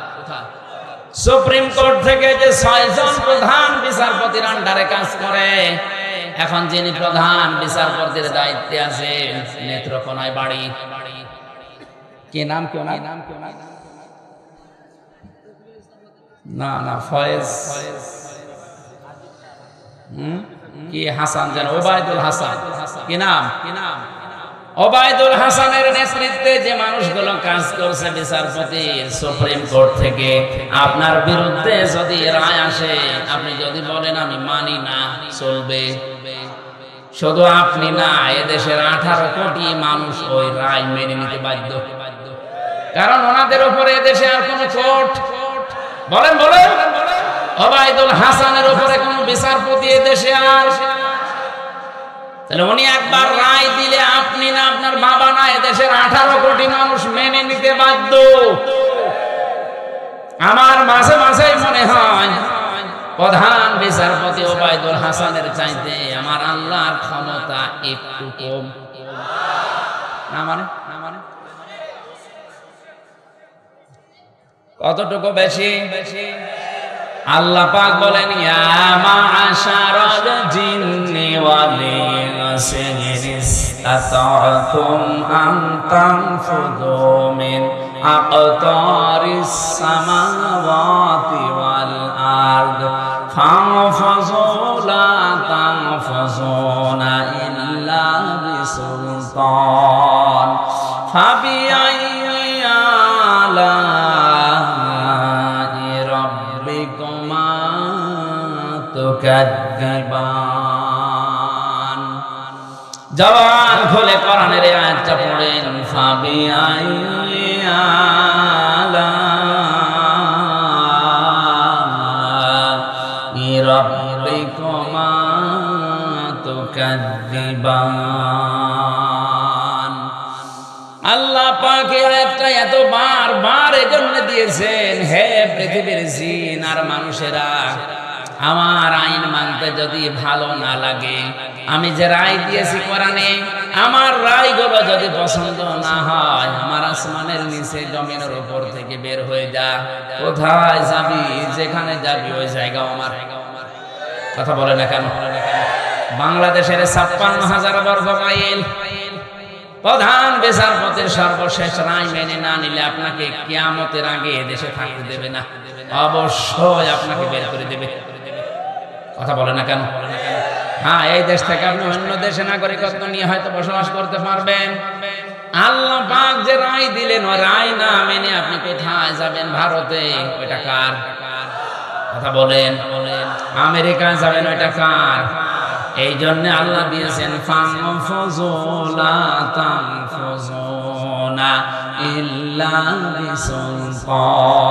সুপ্রিম কোর্ট থেকে যে 6 জন প্রধান বিচারপতির আন্ডারে কাজ করে, এখন যিনি প্রধান বিচারপতির দায়িত্বে আছেন নেত্রকোনায় বাড়ি, কি নাম? কেউ নাম না ফয়েজ কি হাসান, যেন ওবায়দুল হাসান, কি নাম? ওবায়দুল হাসানের নেতৃত্বে যে মানুষগুলো কাজ করছে বিচারপতি সুপ্রিম কোর্ট থেকে, আপনার বিরুদ্ধে যদি রায় আসে, আপনি যদি বলেন আমি মানি না, চলবে। শুধু আপনি না, এদেশের 18 কোটি মানুষ ওই রায় মেনে নিতে বাধ্য, কারণ ওনাদের উপরে এদেশে আর কোন কোর্ট, বলেন ওবায়দুল হাসানের উপরে কোন বিচারপতি এদেশে আর, তাহলে উনি একবার রায় দিলে আপনি না, আপনার বাবা না, এদেশের 18 কোটি মানুষ মেনে নিতে বাধ্য। আমার মাঝে মাঝেই মনে হয় প্রধান বিচারপতি ওবায়দুল হাসানের চাইতে আমার আল্লাহর ক্ষমতা একটু কম। না মানে কতটুকু বেশি? আল্লাহ পাক বলেন, ইয়া মা'শারাল জিন্নি ওয়াল ইনসি ইসতাতা'তুম আন তানফুযু মিন আকতারিস সামাওয়াতি ওয়াল আরদ ফানফুযু লা তানফুযুনা ইল্লা বিসুলতান ফাবিআইয়ি আলা'i রাব্বিকুমা তুকাজ্জিবান। জবান খুলে কোরআনের এই আয়াতটা পড়েন, ফাবিআইয়ি আলা'i রাব্বিকুমা তুকাজ্জিবান। আল্লাহ পাক এই আয়াতটা এত বারবার এজন্য দিয়েছেন, হে পৃথিবীর জিন আর মানুষেরা, আমার আইন মানতে যদি ভালো না লাগে, আমি যে রায় দিয়েছি কোরআনে, আমার রায়গুলো যদি পছন্দ না হয়, আমার আসমানের নিচে জমিনের উপর থেকে বের হয়ে যা। কোথায় যাবি? যেখানে যাবি ওই জায়গা আমার। কথা বলে না কেন? বাংলাদেশের 56,000 বর্গ মাইল, প্রধান বিচারপতির সর্বশেষ রায় মেনে না নিলে আপনাকে কিয়ামতের আগে এদেশে থাকতে দেবে না, অবশ্যই আপনাকে বের করে দেবে। কথা বলে না কেন? হ্যাঁ, এই দেশ থেকে আপনি অন্য দেশে নাগরিকত্ব নিয়ে হয়তো বসবাস করতে পারবেন। আল্লাহ পাক যে রায় দিলেন, ওই রায় না মেনে আপনি কোথায় যাবেন? ভারতে, ওইটা কার? কথা বলেন। আমেরিকায় যাবেন, ওইটা কার? এই জন্য আল্লাহ দিয়েছেন, ফানফুযু লা তানফুযুনা ইল্লা বিসুলতান।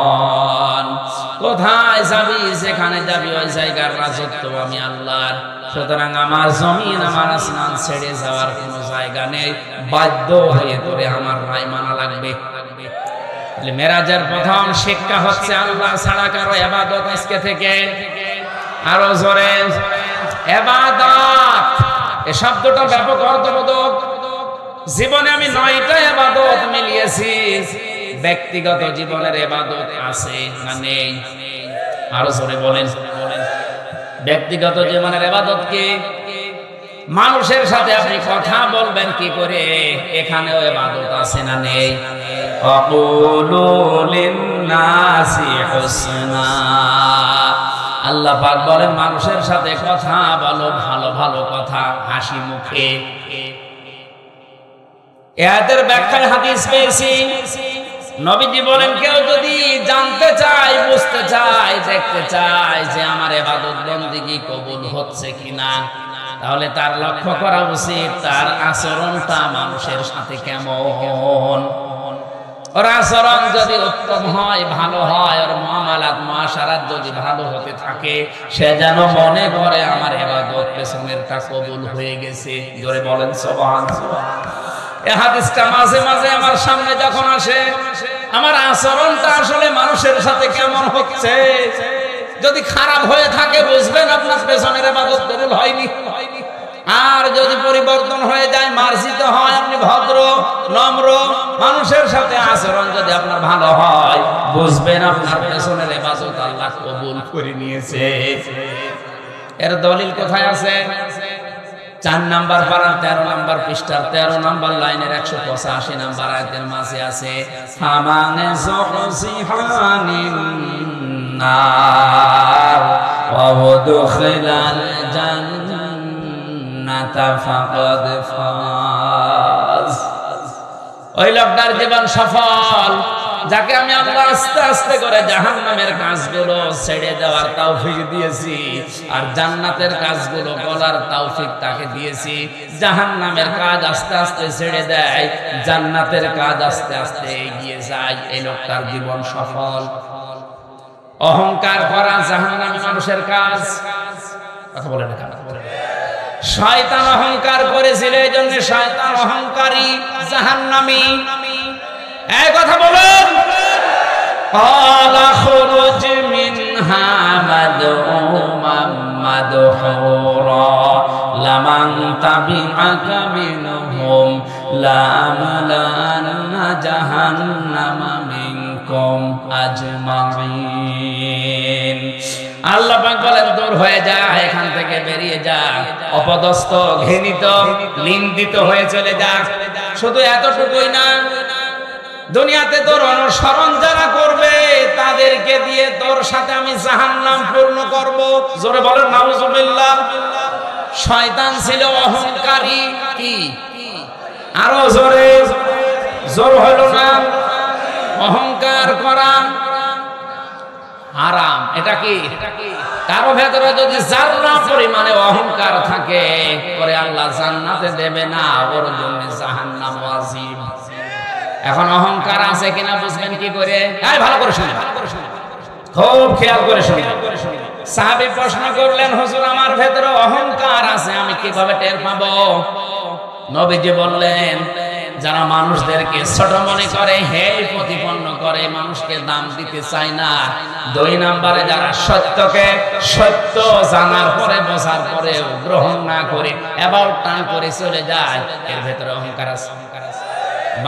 কোথায় যাবি? যেখানে যাবি ওই জায়গার রাজত্ব আমি আল্লাহর। সুতরাং আমার জমিন, আমার আসমান ছেড়ে যাওয়ার কোনো জায়গা নেই, বাধ্য হয়ে তোরে আমার রায় মানা লাগবে। মেরাজের প্রথম শিক্ষা হচ্ছে আল্লাহ ছাড়া কারো ইবাদত আজকে থেকে। আরো জোরে, ইবাদত এই শব্দটা ব্যাপক অর্থবোধক। জীবনে আমি 9টা ইবাদত মিলিয়েছি। ব্যক্তিগত জীবনের ইবাদত আছে না নেই? আরো জোরে বলেন। ব্যক্তিগত জীবনের ইবাদত কি? মানুষের সাথে আপনি কথা বলবেন কি করে, এখানেও ইবাদত আছে না নেই? আকুলু লিন-নাসি হুসনা। আল্লাহ পাক বলেন, মানুষের সাথে কথা বলো, ভালো ভালো কথা, হাসি মুখে। এদের ব্যাখ্যায় হাদিস পেয়েছি, নবীজি বলেন, কেউ যদি জানতে চায়, বুঝতে চায়, দেখতে চায় যে আমার ইবাদত বন্দেগী কবুল হচ্ছে কিনা, তাহলে তার লক্ষ্য করা উচিত তার আচরণটা মানুষের সাথে কেমন। ওর আচরণ যদি উত্তম হয়, ভালো হয়, ওর মুআমালাত মুআশারাত যদি ভালো হতে থাকে, সে যেন মনে করে আমার ইবাদত পেছনেরটা কবুল হয়ে গেছে। জোরে বলেন সুবহানাল্লাহ। এই হাদিসটা মাঝে মাঝে আমার সামনে যখন আসে, আমার আচরণটা আসলে মানুষের সাথে কেমন হচ্ছে, যদি খারাপ হয়ে থাকে বুঝবেন আপনার পেছনের ইবাদত কবুল হয়নি। আর যদি পরিবর্তন হয়ে যায়, মার্জিত হয়, আপনি ভদ্র নম্র মানুষের সাথে আচরণ যদি আপনার ভালো হয়, বুঝবেন আপনার পেছনের ইবাদত আল্লাহ কবুল করে নিয়েছে। এর দলিল কোথায় আছে? 4 নাম্বার পারার 13 নাম্বার পৃষ্ঠার 13 নাম্বার লাইনের 185 নাম্বার আয়াতের মাঝে আছে, ফামানে যুহসিহানিন নার ওয়া উদখিলাল জান্নাতা ফাকাদ ফাজ। ওই লোকটার জীবন সফল, যাকে আমি আল্লাহ আস্তে আস্তে করে জাহান্নামের কাজগুলো ছেড়ে দেওয়ার তৌফিক দিয়েছি, আর জান্নাতের কাজগুলো করার তৌফিক তাকে দিয়েছি। জাহান্নামের কাজ আস্তে আস্তে ছেড়ে দেয়, জান্নাতের কাজ আস্তে আস্তে এগিয়ে যায়, এই লোকটার জীবন সফল। অহংকার করা জাহান্নামী মানুষের কাজ। কথা বলে না, কথা বলে। শয়তান অহংকার করেছিল, এই জন্য শয়তান অহংকারী, জাহান্নামী। এই কথা বলুন। ক্বালা খুরুজ মিনহা মাদউমান মাদহুরা লামান তাবিআকা মিনহুম লামলানা জাহান্নামা মিনকুম আজমাইন। আল্লাহ পাক বলেন, দূর হয়ে যা, এখান থেকে বেরিয়ে যা, অপদস্থ, ঘৃণিত, নিন্দিত হয়ে চলে যা। শুধু এতটুকুই না, দুনিয়াতে তোর অনুসরণ যারা করবে তাদেরকে দিয়ে তোর সাথে আমি জাহান্নাম পূর্ণ করব। জোরে বলেন নাউজুবিল্লাহ। শয়তান ছিল অহংকারী। কি আরো জোরে? জোর হলো না? অহংকার করা হারাম। এটা কি? কারো ভেতরে যদি যারা পরিমাণে অহংকার থাকে, পরে আল্লাহ জান্নাতে দেবে না, ওর জন্য জাহান্নাম ওয়াজিব। এখন অহংকার আছে কিনা বুঝবেন কি করে? ভালো করে শুনুন, খুব খেয়াল করে শুনুন। সাহাবী প্রশ্ন করলেন, হুজুর আমার ভেতরে অহংকার আছে, আমি কিভাবে টের পাবো? নবীজি বললেন, যারা মানুষদেরকে ছোট মনে করে, হেয় প্রতিপন্ন করে, মানুষকে দাম দিতে চায় না। 2 নম্বরে যারা সত্যকে সত্য জানার পরে, বোঝার পরেও গ্রহণ না করে অ্যাবাউট টান করে চলে যায়, এর ভেতরে অহংকার আছে।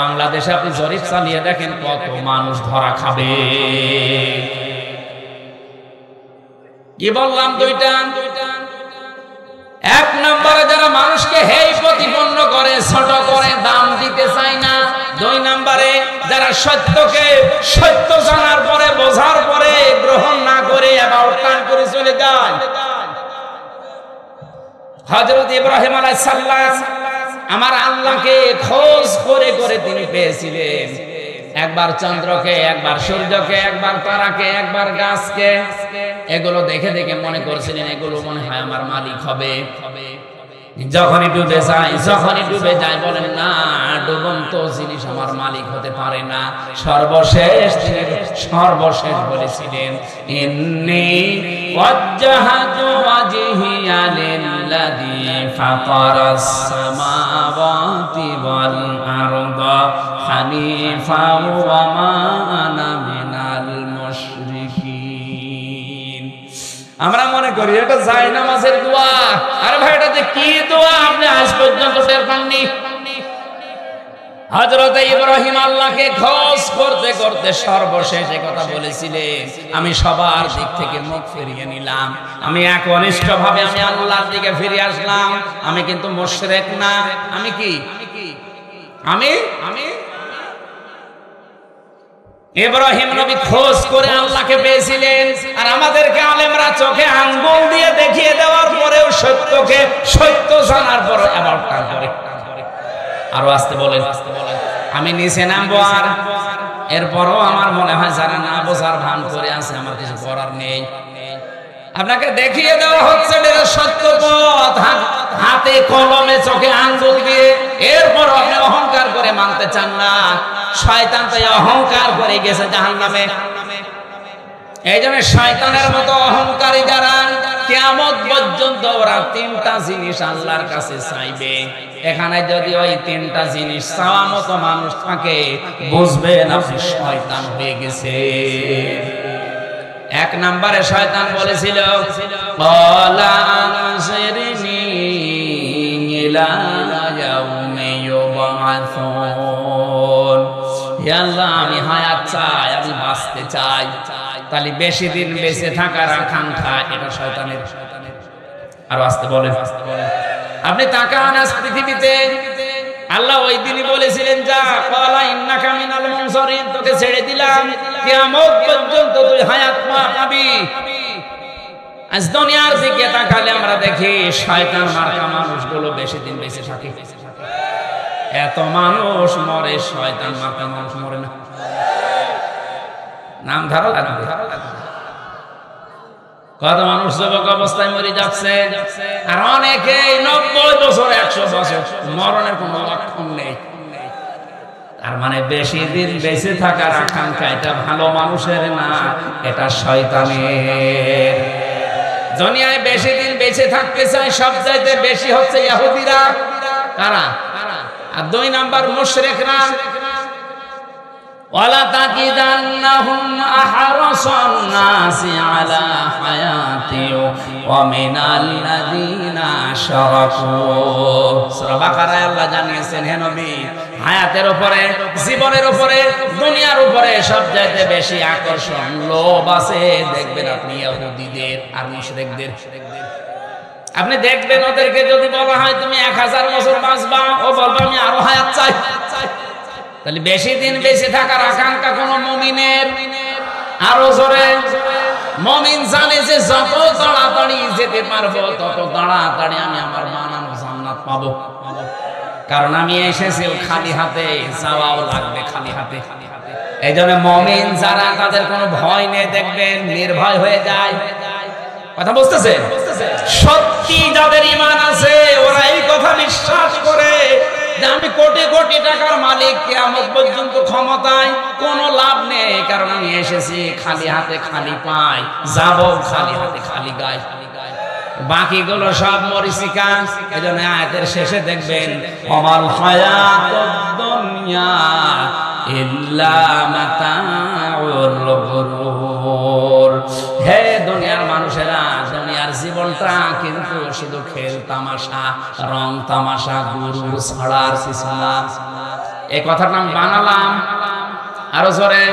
বাংলাদেশে আপনি জরিপ চালিয়ে দেখেন, কত মানুষ ধরা খাবে। কি বললাম? 2টা। 1 নম্বরে যারা মানুষকে হেয় প্রতিপন্ন করে, ছোট করে, দাম দিতে চায় না। 2 নম্বরে যারা সত্যকে সত্য জানার পরে, বোঝার পরে গ্রহণ না করে অ্যাবাউট টান করে চলে যায়। হযরত ইব্রাহিম আলাইহিস সালাম আমার আল্লাহকে খোঁজ করে করে তিনি পেয়েছিলেন। একবার চন্দ্রকে, একবার সূর্যকে, একবার তারাকে, একবার গাছকে। এগুলো দেখে দেখে মনে করছিলেন এগুলো মনে হয় আমার মালিক হবে। যখনই ডুবে যায়, যখনই ডুবে যায় বলেন না, ডুবন্ত জিনিস আমার মালিক হতে পারে না। সর্বশেষ বলেছিলেন, ইন্নী ওয়াজ্জাহাতু ওয়াজহিয়া লিল্লাযী ফাতারাস সামাওয়াতি ওয়াল আরদা হানিফাও ওয়া মা আনা মিনাল মুশরিকিন। আমরা মনে করি এটা জায়নামাজের দোয়া। আরে ভাই, এটা যে কি দোয়া আপনি আজ পর্যন্ত টের পাননি? হযরত ইব্রাহিম আল্লাহকে খোঁজ করতে করতে সর্বশেষ কথা বলেছিলেন, আমি সবার দিক থেকে মুখ ফিরিয়ে নিলাম, আমি একনিষ্ঠভাবে আমি আল্লাহর দিকে ফিরে আসলাম। আমি কিন্তু মুশরিক না। আমি কি? আমি ইব্রাহিম নবী খোঁজ করে আল্লাহকে পেয়েছিলেন, আর আমাদেরকে আলেমরা চোখে আঙ্গুল দিয়ে দেখিয়ে দেওয়ার পরেও সত্যকে সত্য জানার পরে আবার টান করে। আরো আসতে বলেন, আমি নিচে নামবো, আর এরপরও আমার মনে হয় যারা না বোঝার ভান করে আছে, আমার কিছু করার নেই। আপনাকে দেখিয়ে দেওয়া হচ্ছে সত্য পথ, হাতে কলমে চোখে আঙ্গুল দিয়ে, এরপর আপনি অহংকার করে মানতে চান না। শয়তান তো অহংকার করে গেছে জাহান্নামে। এই জন্য শয়তানের মতো অহংকারী যারা কিয়ামত পর্যন্ত ওরা তিনটা জিনিস আল্লাহর কাছে চাইবে। এখানে যদি ওই তিনটা জিনিস চাওয়া মতো মানুষ থাকে, বুঝবেন আপনি শয়তান হয়ে গেছে। এক নম্বরে শয়তান বলেছিল, ক্বালা আনজিরনি ইলা ইয়াউমি ইউবআসুন, হে আল্লাহ আমি হায়াত চাই, আমি বাঁচতে চাই। তাহলে বেশি দিন বেঁচে থাকার আকাঙ্ক্ষা, এটা শয়তানের। আর আসতে বলেন, আপনি তাকান আজ পৃথিবীতে, আল্লাহ ওই দিনই বলেছিলেন, যা ক্বালা ইন্নাকা মিনাল মুনসারিন, তোকে ছেড়ে দিলাম, কিয়ামত পর্যন্ত তুই হায়াত পাবি। আজ দুনিয়ার দিকে তাকালে আমরা দেখি শয়তান মার্কা মানুষগুলো বেশি দিন বেঁচে থাকে। এত মানুষ মরে, শয়তান মার্কা মানুষ মরে না। নাম ধরা লাগবে। কত মানুষ যুবক অবস্থায় মরে যাচ্ছে, আর অনেকে 90 বছর 100 বছর, মরণের কোনো লক্ষণ নেই। তার মানে বেশি দিন বেঁচে থাকার আকাঙ্ক্ষা এটা ভালো মানুষের না, এটা শয়তানের। দুনিয়ায় বেশি দিন বেঁচে থাকতে চায় সবচাইতে বেশি হচ্ছে ইহুদিরা। কারা? আর 2 নাম্বার মুশরিকরা। ওয়ালা তাকিদান্নাহুম আহরাসান নাসি আলা হায়াতি ওয়া মিনাল্লাযিনা আশরাকু। সূরা বাকারায় আল্লাহ জানিয়েছেন, হে নবী, হায়াতের উপরে, জীবনের উপরে, দুনিয়ার উপরে সবচাইতে বেশি আকর্ষণ, লোভ আছে দেখবেন আপনি ইহুদিদের আর মুশরিকদের। আপনি দেখবেন ওদেরকে যদি বলা হয় তুমি 1000 বছর বাঁচবা, ও বলবে আমি আরো হায়াত চাই। তাহলে বেশি দিন বেঁচে থাকার আকাঙ্ক্ষা কোন মুমিনের। আরো জোরে, মুমিন জানে যে যত তাড়াতাড়ি যেতে পারবো তত তাড়াতাড়ি আমি আমার বানানো জান্নাত পাবো। কারণ আমি এসেছি খালি হাতে, যাওয়াও লাগবে খালি হাতে। এই জন্য মুমিন যারা, তাদের কোনো ভয় নেই, দেখবেন নির্ভয় হয়ে যায়। কথা বুঝতেছেন? সত্যি যাদের ঈমান আছে ওরা এই কথা বিশ্বাস করে যে আমি কোটি কোটি টাকার মালিক, কিয়ামত পর্যন্ত ক্ষমতায় কোনো লাভ নেই, কারণ আমি এসেছি খালি হাতে খালি পাই, যাব খালি হাতে খালি গায়ে। বাকিগুলো সব মরিচিকা। এজন্য আয়াতের শেষে দেখবেন, ওয়ামাল হায়াতুদ দুনিয়া ইল্লা মাতাউল গুরুর। হে দুনিয়ার মানুষেরা, দুনিয়ার জীবনটা কিন্তু শুধু খেল তামাশা, রং তামাশা, গুরু ছাড়া আর কিছু না। এই কথার নাম বানালাম। আরো জোরে।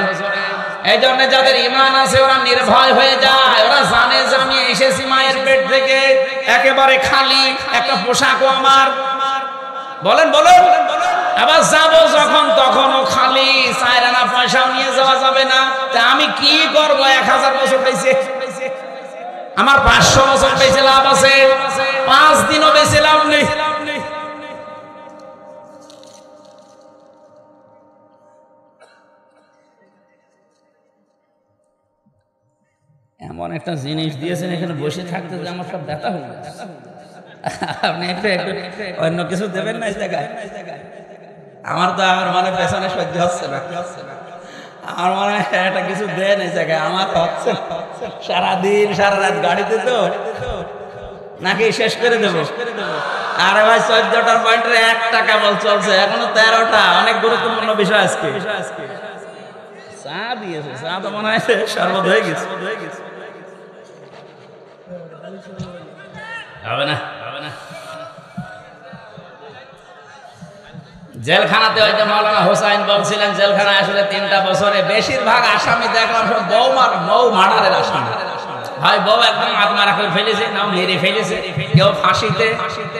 এই জন্য যাদের ঈমান আছে ওরা নির্ভয় হয়ে যায়, ওরা জানে যে আমি এসেছি মায়ের পেট থেকে একেবারে খালি, একটা পোশাকও আমার, বলেন বলেন, আবার যাবো যখন তখনও খালি, 4 আনা পয়সাও নিয়ে যাওয়া যাবে না। তা আমি কি করবো? 1000 বছর বেঁচে, আমার 500 বছর বেঁচে লাভ আছে, 5 দিনও বেঁচে লাভ নেই। এমন একটা জিনিস দিয়েছেন, এখানে বসে থাকতে যে আমার সব ব্যথা হয়ে যাচ্ছে। আপনি একটু অন্য কিছু দেবেন না এই জায়গায়? আমার তো আমার মানে পেছনে সহ্য হচ্ছে না। আমার মনে হয় একটা কিছু দেন এই জায়গায়, আমার হচ্ছে সারাদিন সারা রাত গাড়িতে তো, নাকি শেষ করে দেবো? আরে ভাই 14টার পয়েন্টের 1 টাকা বল চলছে, এখনো 13টা। অনেক গুরুত্বপূর্ণ বিষয় আজকে। চা দিয়েছে, চা তো মনে হয় শরবত হয়ে গেছে। হবে না, হবে না। জেলখানাতে ওই যে মাওলানা হোসাইন বলছিলেন, জেলখানায় আসলে 3টা বছরে বেশিরভাগ আসামি দেখলাম সব বউ মার্ডারের আসামি। হয় বউ একদম আত্মহত্যা করে ফেলেছে, নাও মেরে ফেলেছে, কেউ ফাঁসিতে,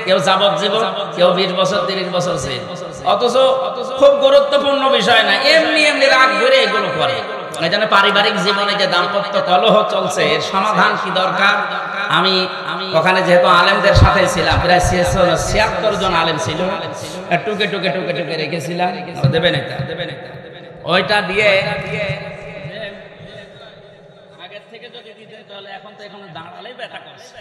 কেউ যাবজ্জীবন, কেউ 20 বছর 30 বছর জেল। অথচ খুব গুরুত্বপূর্ণ বিষয় না, এমনি এমনি রাগ করে এগুলো করে। এই জন্য পারিবারিক জীবনে যে দাম্পত্য কলহ চলছে, এর সমাধান কি দরকার? আমি ওখানে যেহেতু আলেমদের সাথে ছিলাম, প্রায় 76 জন আলেম ছিল, টুকে টুকে টুকে টুকে রেখেছিলাম। দেবেন এটা, দেবেন এটা, ওইটা দিয়ে আগের থেকে যদি দিতে তাহলে এখন তো এখানে দাঁড়ালেই ব্যথা করছে।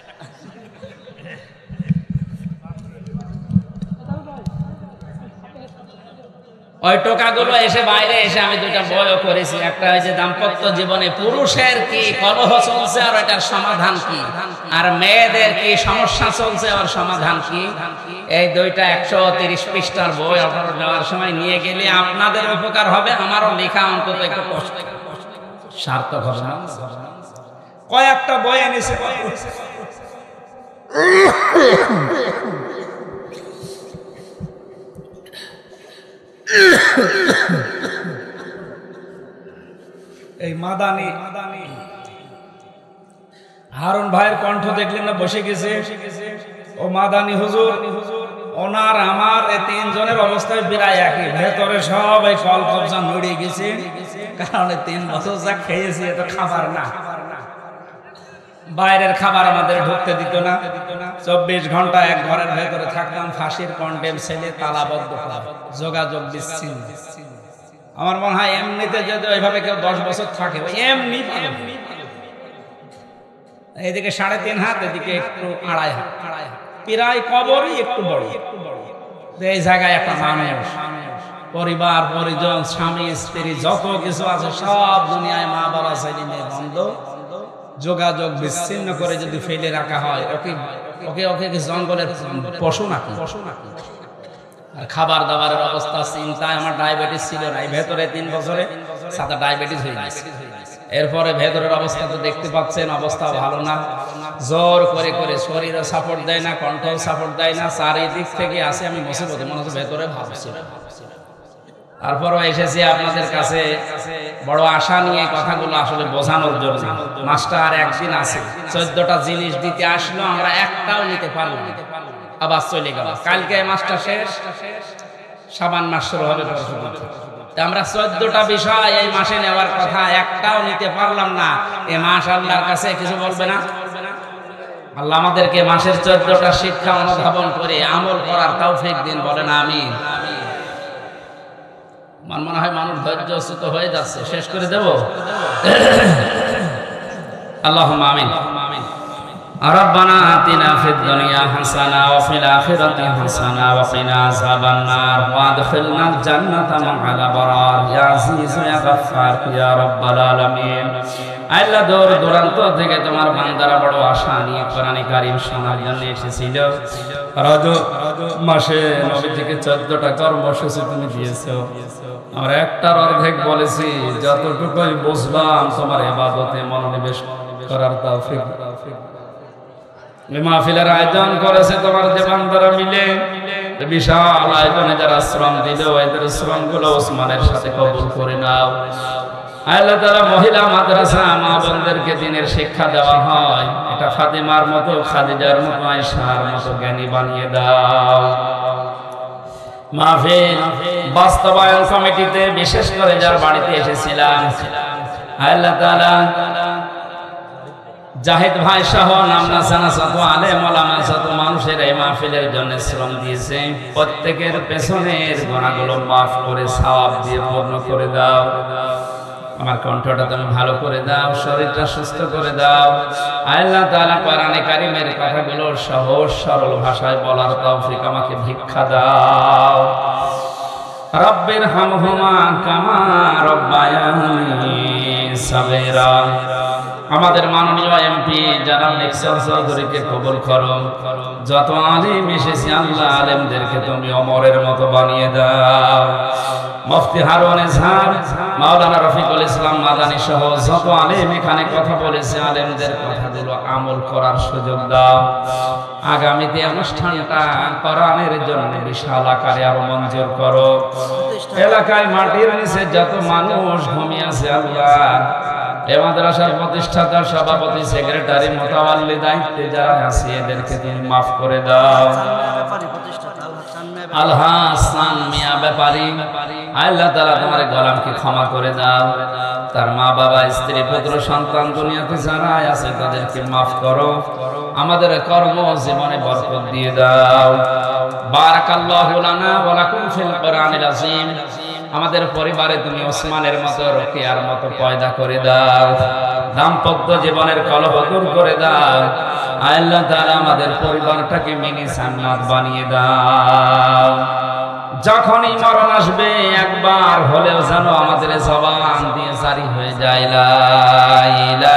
ওই টোকাগুলো এসে বাইরে এসে আমি 2টা বইও করেছি। একটা হচ্ছে দাম্পত্য জীবনে পুরুষের কি কলহ চলছে আর এটার সমাধান কি। আর মেয়েদের কি সমস্যা চলছে, ওর সমাধান কি? এই দুইটা 130 পৃষ্ঠার বই আপনারা নেওয়ার সময় নিয়ে গেলে আপনাদের উপকার হবে, আমারও লেখা অন্তত একটু কষ্ট সার্থক হবে না। কয়েকটা বই এনেছে। এই মাদানি হারুন ভাইয়ের কণ্ঠ দেখলেন না, বসে গেছে। ও মাদানি হুজুর, ওনার আমার এই তিনজনের অবস্থায় প্রায় একই। ভেতরে সব এই কল কবজা নড়িয়ে গেছে, কারণ 3 বছর যা খেয়েছি এত খাবার না, বাইরের খাবার আমাদের ঢুকতে দিত না। 24 ঘন্টা এক ঘরের ভেতরে থাকতাম, ফাঁসির কন্টেম ছেলে, তালাবদ্ধ, যোগাযোগ বিচ্ছিন্ন। আমার মনে হয় এমনিতে যদি ওইভাবে কেউ 10 বছর থাকে এমনি এদিকে 3.5 হাত, এদিকে একটু 2.5 হাত, প্রায় কবরই একটু বড়। এই জায়গায় একটা মানুষ, পরিবার পরিজন, স্বামী স্ত্রী যত কিছু আছে সব দুনিয়ায়, মা বাবা ছেলে মেয়ে বন্ধ, যোগাযোগ বিচ্ছিন্ন করে যদি ফেলে রাখা হয়, ওকে জঙ্গলের পশু নাকি? আর খাবার দাবারের অবস্থা চিন্তায়, আমার ডায়াবেটিস ছিল না, এই ভেতরে 3 বছরে সাদা ডায়াবেটিস হয়ে গেছে। এরপরে ভেতরের অবস্থা তো দেখতে পাচ্ছেন, অবস্থা ভালো না। জোর করে করে শরীরও সাপোর্ট দেয় না, কণ্ঠও সাপোর্ট দেয় না, চারিদিক থেকে আসে আমি মুসিবতে, মনে হচ্ছে ভেতরে ভাবছি। তারপরও এসেছি আপনাদের কাছে বড় আশা নিয়ে, কথাগুলো আসলে বোঝানোর জন্য। মাস্টার একদিন আছে 14টা জিনিস দিতে আসলো, আমরা একটাও নিতে পারলাম না, আবার চলে গেল। কালকে মাস্টার শেষ, সাবান মাস শুরু হবে। আমরা 14টা বিষয় এই মাসে নেওয়ার কথা, একটাও নিতে পারলাম না। এই মাস আল্লাহর কাছে কিছু বলবে না? আল্লাহ আমাদেরকে মাসের 14টা শিক্ষা অনুধাবন করে আমল করার তৌফিক দিন, বলেন আমিন। আমার মনে হয় মানুষ ধৈর্যচ্যুত হয়ে যাচ্ছে, শেষ করে দেব। আল্লাহুম্মা আমিন। ربنا آتنا في الدنيا حسنة وفي الآخرة حسنة وقنا عذاب النار وادخلنا الجنة مع الأبرار يا عزيز يا غفار يا رب العالمين। আল্লাহ দূর দূরান্ত থেকে তোমার বান্দারা বড় আশা নিয়ে কোরআনে কারীম শোনার জন্য এসেছিল। রজব মাসে নবীজিকে 14টা কর্মসূচি তুমি দিয়েছো, আমরা একটার অর্ধেক বলেছি। যতটুকুই বুঝলাম তোমার ইবাদতে মনোনিবেশ করার তৌফিক। মাহফিলের আয়োজন করেছে তোমার যে বান্দারা মিলে, বিশাল আয়োজনে যারা শ্রম দিল, এদের শ্রমগুলো ওসমানের সাথে কবুল করে নাও। আল্লাহ তাআলা মহিলা মাদ্রাসা মা বোনদেরকে দ্বীনের শিক্ষা দেওয়া হয়, এটা ফাতিমার মতো, খাদিজার মতো, আয়েশার মতো জ্ঞানী বানিয়ে দাও। মাহফিল বাস্তবায়ন কমিটিতে বিশেষ করে যার বাড়িতে এসেছিলাম, আল্লাহ তাআলা জাহিদ ভাই সহ নামনা সানা শত আলেম ওলামা শত মানুষের এই মাহফিলের জন্য শ্রম দিয়েছে, প্রত্যেকের পেছনের গুনাহগুলো মাফ করে সওয়াব দিয়ে পূর্ণ করে দাও। আমার কণ্ঠটা তুমি ভালো করে দাও, শরীরটা সুস্থ করে দাও। আল্লাহ তাআলা কোরআনে কারীমের কথাগুলো সহজ সরল ভাষায় বলার তৌফিক আমাকে ভিক্ষা দাও। রব্বির হামহুমা কামা রব্বায়ানি সাগীরা। আমাদের মাননীয় এমপি জনাব নেক্সন চৌধুরীকে কবুল করো। যত আলেম এসেছে আল্লাহ আলেমদেরকে তুমি ওমরের মতো বানিয়ে দাও। মুফতি হারুন ইজহার, মাওলানা রফিকুল ইসলাম মাদানী সহ যত আলেম এখানে কথা বলেছে, আলেমদের কথাগুলো আমল করার সুযোগ দাও। আগামীতে অনুষ্ঠানটা কোরআনের জন্য বিশাল আকারে আরো মঞ্জুর করো। এলাকায় মাটির নিচে যত মানুষ ঘুমিয়ে আছে আল্লাহ, এ মাদ্রাসার প্রতিষ্ঠাতা, সভাপতি, সেক্রেটারি, মোতাওয়াল্লি, দায়িত্বে যারা আছে এদেরকে তুমি মাফ করে দাও। আল হাসান মিয়া ব্যাপারী, আল্লাহ তাআলা তোমার গোলামকে ক্ষমা করে দাও। তার মা বাবা, স্ত্রী, পুত্র, সন্তান দুনিয়াতে যারা আছে তাদেরকে মাফ করো। আমাদের কর্ম জীবনে বরকত দিয়ে দাও। বারাকাল্লাহু লানা ওয়া লাকুম ফিল কোরআনিল আযীম। আমাদের পরিবারে তুমি ওসমানের মতো, রোকেয়ার মতো পয়দা করে দাও। দাম্পত্য জীবনের কলহ দূর করে দাও। আল্লাহ তাআলা আমাদের পরিবারটাকে মিনি জান্নাত বানিয়ে দাও। যখনই মরণ আসবে একবার হলেও যেন আমাদের জবান দিয়ে জারি হয়ে যায় লা